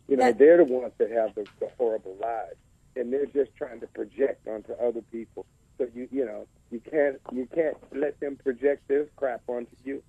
[SPEAKER 4] They're the ones that have the horrible lives, and they're just trying to project onto other people. So you can't let them project this crap onto you,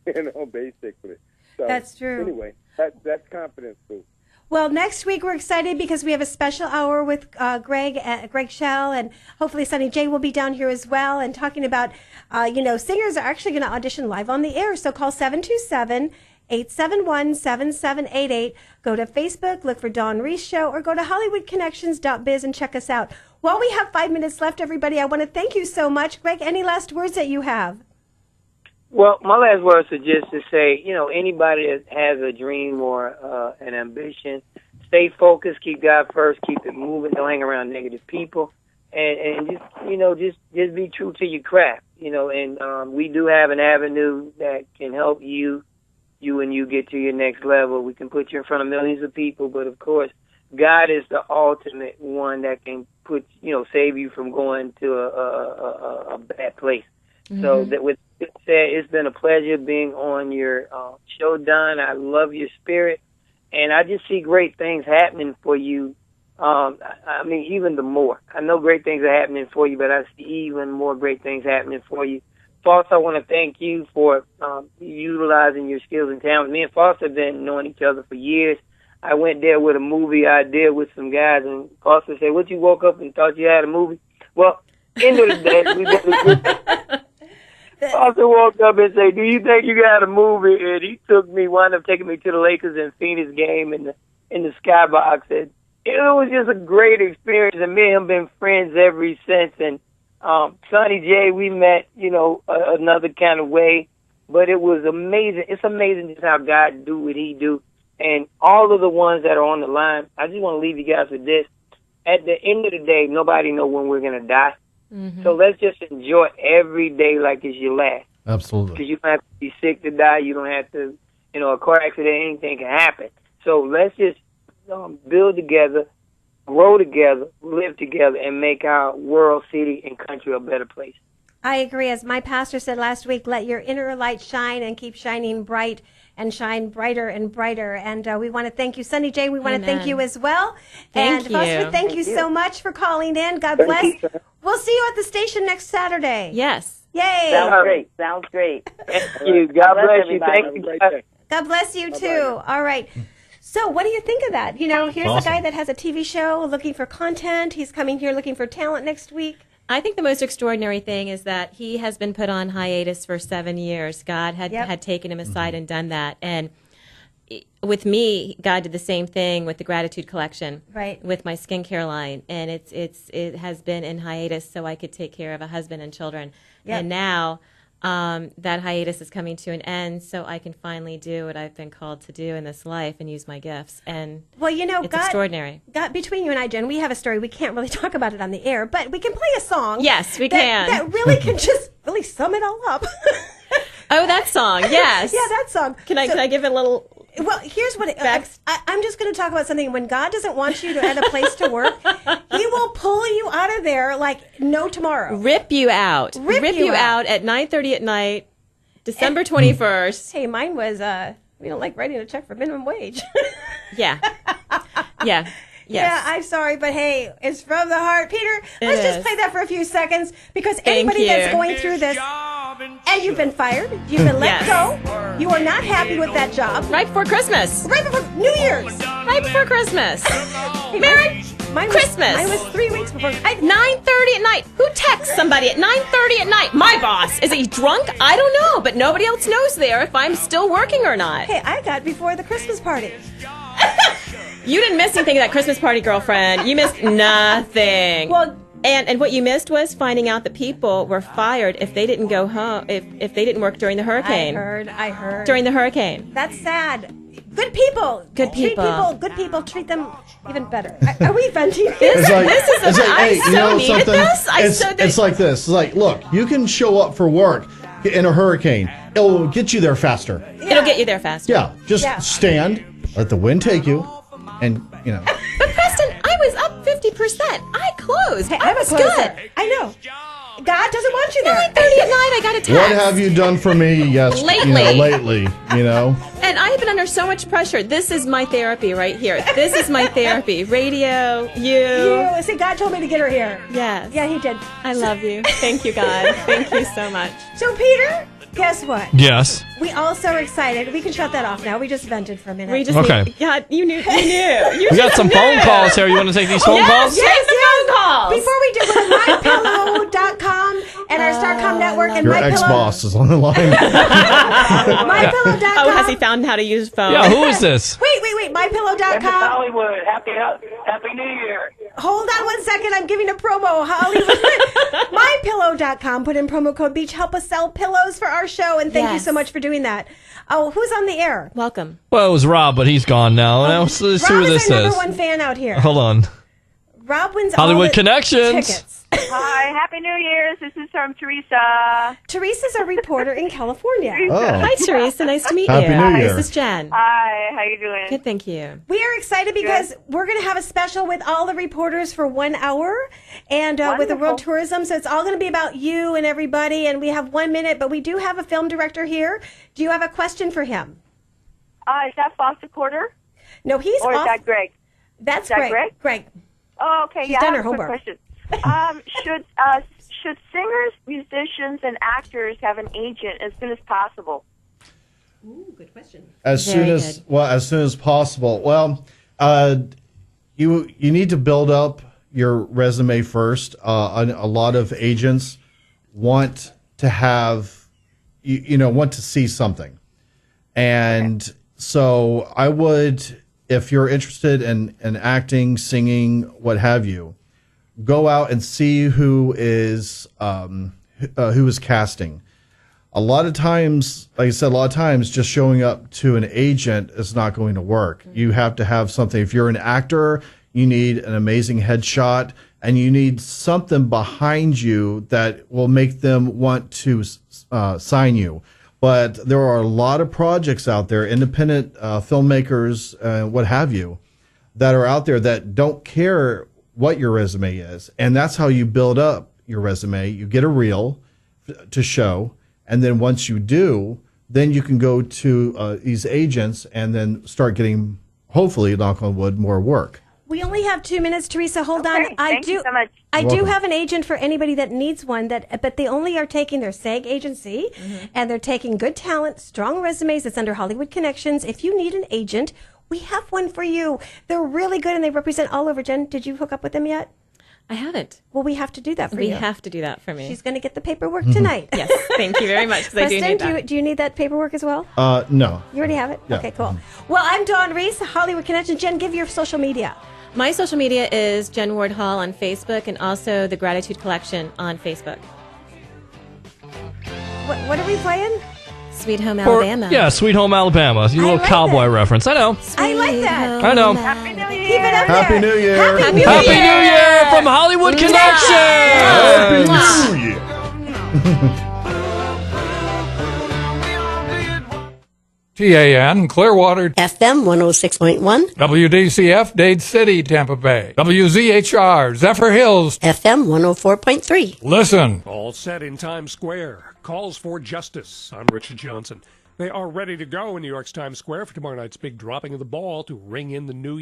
[SPEAKER 4] basically. So
[SPEAKER 7] that's true.
[SPEAKER 4] Anyway, that's Confidence Boost.
[SPEAKER 7] Well, next week we're excited because we have a special hour with Greg Schell, and hopefully Sunny J will be down here as well, and talking about, singers are actually going to audition live on the air. So call 727-871-7788. Go to Facebook, look for Dawn Reese Show, or go to HollywoodConnections.biz and check us out. While we have 5 minutes left, everybody, I want to thank you so much. Greg, any last words that you have?
[SPEAKER 2] Well, my last words are just to say, anybody that has a dream or an ambition, stay focused, keep God first, keep it moving, don't hang around negative people, and just be true to your craft, and we do have an avenue that can help you and you get to your next level. We can put you in front of millions of people, but of course, God is the ultimate one that can save you from going to a bad place. Mm-hmm. So that with that said, it's been a pleasure being on your show, Don. I love your spirit, and I just see great things happening for you. Even the more. I know great things are happening for you, but I see even more great things happening for you. Foss, I want to thank you for utilizing your skills and talents. Me and Foss have been knowing each other for years. I went there with a movie idea with some guys, and Foster said, "What, you woke up and thought you had a movie?" Well, end of the day, we've been Austin woke up and said, "Do you think you got a movie?" And he wound up taking me to the Lakers and Phoenix game in the skybox, and it was just a great experience. And me and him been friends ever since. And Sunny J, we met, another kind of way, but it was amazing. It's amazing just how God do what He do. And all of the ones that are on the line, I just want to leave you guys with this. At the end of the day, nobody know when we're gonna die.
[SPEAKER 21] Mm-hmm.
[SPEAKER 2] So let's just enjoy every day like it's your last.
[SPEAKER 22] Absolutely.
[SPEAKER 2] Because you don't have to be sick to die. You don't have to, a car accident, anything can happen. So let's just build together, grow together, live together, and make our world, city, and country a better place.
[SPEAKER 7] I agree. As my pastor said last week, let your inner light shine and keep shining bright and shine brighter and brighter. And we want to thank you, Sunny J. We want to thank you as well.
[SPEAKER 21] Thank you.
[SPEAKER 7] Foster, thank you so much for calling in. God bless. We'll see you at the station next Saturday.
[SPEAKER 21] Yes.
[SPEAKER 7] Yay.
[SPEAKER 3] Sounds great.
[SPEAKER 2] Thank you. God bless you. Thank you.
[SPEAKER 7] God bless you, too. All right. So what do you think of that? Here's a guy that has a TV show looking for content. He's coming here looking for talent next week.
[SPEAKER 21] I think the most extraordinary thing is that he has been put on hiatus for 7 years. God had taken him aside and done that. And with me, God did the same thing with the Gratitude Collection,
[SPEAKER 7] right?
[SPEAKER 21] With my skincare line, and it has been in hiatus so I could take care of a husband and children.
[SPEAKER 7] Yep.
[SPEAKER 21] And now that hiatus is coming to an end, so I can finally do what I've been called to do in this life and use my gifts. And it's
[SPEAKER 7] God,
[SPEAKER 21] extraordinary.
[SPEAKER 7] God, between you and I, Jen, we have a story. We can't really talk about it on the air, but we can play a song.
[SPEAKER 21] Yes, we can.
[SPEAKER 7] That really can just really sum it all up.
[SPEAKER 21] Oh, that song, yes.
[SPEAKER 7] Yeah, that song.
[SPEAKER 21] Can I give it a little...
[SPEAKER 7] Well, here's what I'm just going to talk about something. When God doesn't want you to at a place to work, He will pull you out of there like no tomorrow.
[SPEAKER 21] Rip you out. Rip you out at 9:30 at night, December 21st.
[SPEAKER 7] Hey, mine was we don't like writing a check for minimum wage.
[SPEAKER 21] Yeah. Yeah. Yes.
[SPEAKER 7] Yeah, I'm sorry, but hey, it's from the heart. Peter, let's just play that for a few seconds, because anybody that's going through this, and you've been fired, you've been let go, you are not happy with that job.
[SPEAKER 21] Right before Christmas.
[SPEAKER 7] Right before New Year's.
[SPEAKER 21] Right before Christmas.
[SPEAKER 7] Hey,
[SPEAKER 21] Merry Christmas.
[SPEAKER 7] Mine was 3 weeks before.
[SPEAKER 21] 9:30 at night. Who texts somebody at 9:30 at night? My boss. Is he drunk? I don't know, but nobody else knows there if I'm still working or not.
[SPEAKER 7] Hey, I got before the Christmas party.
[SPEAKER 21] You didn't miss anything at that Christmas party, girlfriend. You missed nothing.
[SPEAKER 7] Well,
[SPEAKER 21] and what you missed was finding out that people were fired if they didn't go home, if they didn't work during the hurricane.
[SPEAKER 7] I heard.
[SPEAKER 21] During the hurricane.
[SPEAKER 7] That's sad. Good people.
[SPEAKER 21] Good people.
[SPEAKER 7] Good people. Treat them even better. Are we venting?
[SPEAKER 22] It's like,
[SPEAKER 21] I so needed this.
[SPEAKER 22] It's like this. It's like, look, you can show up for work in a hurricane. It'll get you there faster.
[SPEAKER 21] It'll get you there faster.
[SPEAKER 22] Yeah. Just stand, let the wind take you, and,
[SPEAKER 21] But Preston, I was up 50%. I closed.
[SPEAKER 7] Hey,
[SPEAKER 21] I was good.
[SPEAKER 7] I know. God doesn't want you there.
[SPEAKER 21] 9:30 at night, I got a text.
[SPEAKER 22] what have you done for me? Yes, lately.
[SPEAKER 21] And I have been under so much pressure. This is my therapy right here. This is my therapy. Radio, you.
[SPEAKER 7] See, God told me to get her here.
[SPEAKER 21] Yes.
[SPEAKER 7] Yeah, He did.
[SPEAKER 21] I love you. Thank you, God. Thank you so much.
[SPEAKER 7] So, Peter, guess what?
[SPEAKER 11] Yes.
[SPEAKER 7] We also are excited. We can shut that off now. We just vented for a minute.
[SPEAKER 21] We just God, you knew.
[SPEAKER 11] We got some phone calls here. You want to take these phone calls?
[SPEAKER 21] Yes, the phone calls.
[SPEAKER 7] Before we do, go to mypillow.com and our Starcom network and
[SPEAKER 22] Your
[SPEAKER 7] MyPillow.
[SPEAKER 22] ex-boss is on the line.
[SPEAKER 7] MyPillow.com.
[SPEAKER 21] Oh, has he found how to use phone?
[SPEAKER 11] Yeah, who is this?
[SPEAKER 7] Wait. MyPillow.com.
[SPEAKER 2] Hollywood, happy New Year.
[SPEAKER 7] Hold on 1 second. I'm giving a promo. Hollywood. MyPillow.com. Put in promo code BEACH. Help us sell pillows for our show. And thank you so much for doing that. Oh, who's on the air?
[SPEAKER 21] Welcome.
[SPEAKER 11] Well, it was Rob, but he's gone now. Let's see
[SPEAKER 7] Rob
[SPEAKER 11] who this
[SPEAKER 7] is our
[SPEAKER 11] is.
[SPEAKER 7] number one fan out here.
[SPEAKER 11] Hold on.
[SPEAKER 7] Rob wins
[SPEAKER 11] Hollywood
[SPEAKER 7] all the
[SPEAKER 11] Connections.
[SPEAKER 7] tickets.
[SPEAKER 12] Hi, Happy New Year's. This is from Teresa.
[SPEAKER 7] Teresa's a reporter in California.
[SPEAKER 21] Hi, Teresa. Nice to meet you.
[SPEAKER 22] Happy New Year.
[SPEAKER 21] This is Jen.
[SPEAKER 12] Hi, how you doing?
[SPEAKER 21] Good, thank you.
[SPEAKER 7] We are excited because we're going to have a special with all the reporters for 1 hour and with the World Tourism. So it's all going to be about you and everybody. And we have 1 minute, but we do have a film director here. Do you have a question for him?
[SPEAKER 12] Is that Foster Quarter?
[SPEAKER 7] No, he's
[SPEAKER 12] Or
[SPEAKER 7] off.
[SPEAKER 12] is that Greg?
[SPEAKER 7] That's
[SPEAKER 12] Is that
[SPEAKER 7] Greg.
[SPEAKER 12] Greg? Oh, okay.
[SPEAKER 7] She's
[SPEAKER 12] yeah,
[SPEAKER 7] done
[SPEAKER 12] I
[SPEAKER 7] her
[SPEAKER 12] have a quick
[SPEAKER 7] homework.
[SPEAKER 12] question. Should singers, musicians, and actors have an agent as soon as possible?
[SPEAKER 7] Ooh, good question.
[SPEAKER 22] As soon as possible. Well, you need to build up your resume first. A lot of agents want to have want to see something. And so I would, if you're interested in acting, singing, what have you, go out and see who is casting. A lot of times, like I said, just showing up to an agent is not going to work. You have to have something. If you're an actor, you need an amazing headshot, and you need something behind you that will make them want to sign you. But there are a lot of projects out there, independent filmmakers, what have you, that are out there that don't care what your resume is. And that's how you build up your resume. You get a reel to show. And then once you do, then you can go to these agents and then start getting, hopefully, knock on wood, more work.
[SPEAKER 7] We only have 2 minutes, Teresa. Hold on.
[SPEAKER 12] Thank you so much.
[SPEAKER 7] I do have an agent for anybody that needs one, but they only are taking their SAG agency, and they're taking good talent, strong resumes. It's under Hollywood Connections. If you need an agent, we have one for you. They're really good, and they represent all over. Jen, did you hook up with them yet?
[SPEAKER 21] I haven't.
[SPEAKER 7] Well, we have to do that for you.
[SPEAKER 21] We have to do that for me.
[SPEAKER 7] She's going to get the paperwork tonight.
[SPEAKER 21] Yes, thank you very much. I do need that.
[SPEAKER 7] Do you need that paperwork as well?
[SPEAKER 22] No.
[SPEAKER 7] You already have it?
[SPEAKER 22] Yeah.
[SPEAKER 7] Okay, cool. Well, I'm Dawn Reese, Hollywood Connection. Jen, give your social media.
[SPEAKER 21] My social media is Jen Ward Hall on Facebook, and also the Gratitude Collection on Facebook.
[SPEAKER 7] What are we playing?
[SPEAKER 21] Sweet Home Alabama.
[SPEAKER 11] Yeah, Sweet Home Alabama. Your little cowboy reference. I know.
[SPEAKER 7] I like that.
[SPEAKER 11] I know.
[SPEAKER 12] Happy New Year.
[SPEAKER 7] Keep it up
[SPEAKER 22] Happy
[SPEAKER 7] there.
[SPEAKER 22] New Year.
[SPEAKER 7] Happy New Year.
[SPEAKER 11] Happy New Year from Hollywood Connection.
[SPEAKER 22] Happy New Year.
[SPEAKER 14] TAN, Clearwater,
[SPEAKER 15] FM 106.1,
[SPEAKER 14] WDCF, Dade City, Tampa Bay, WZHR, Zephyr Hills,
[SPEAKER 15] FM 104.3.
[SPEAKER 14] Listen.
[SPEAKER 18] All set in Times Square. Calls for justice. I'm Richard Johnson. They are ready to go in New York's Times Square for tomorrow night's big dropping of the ball to ring in the new year.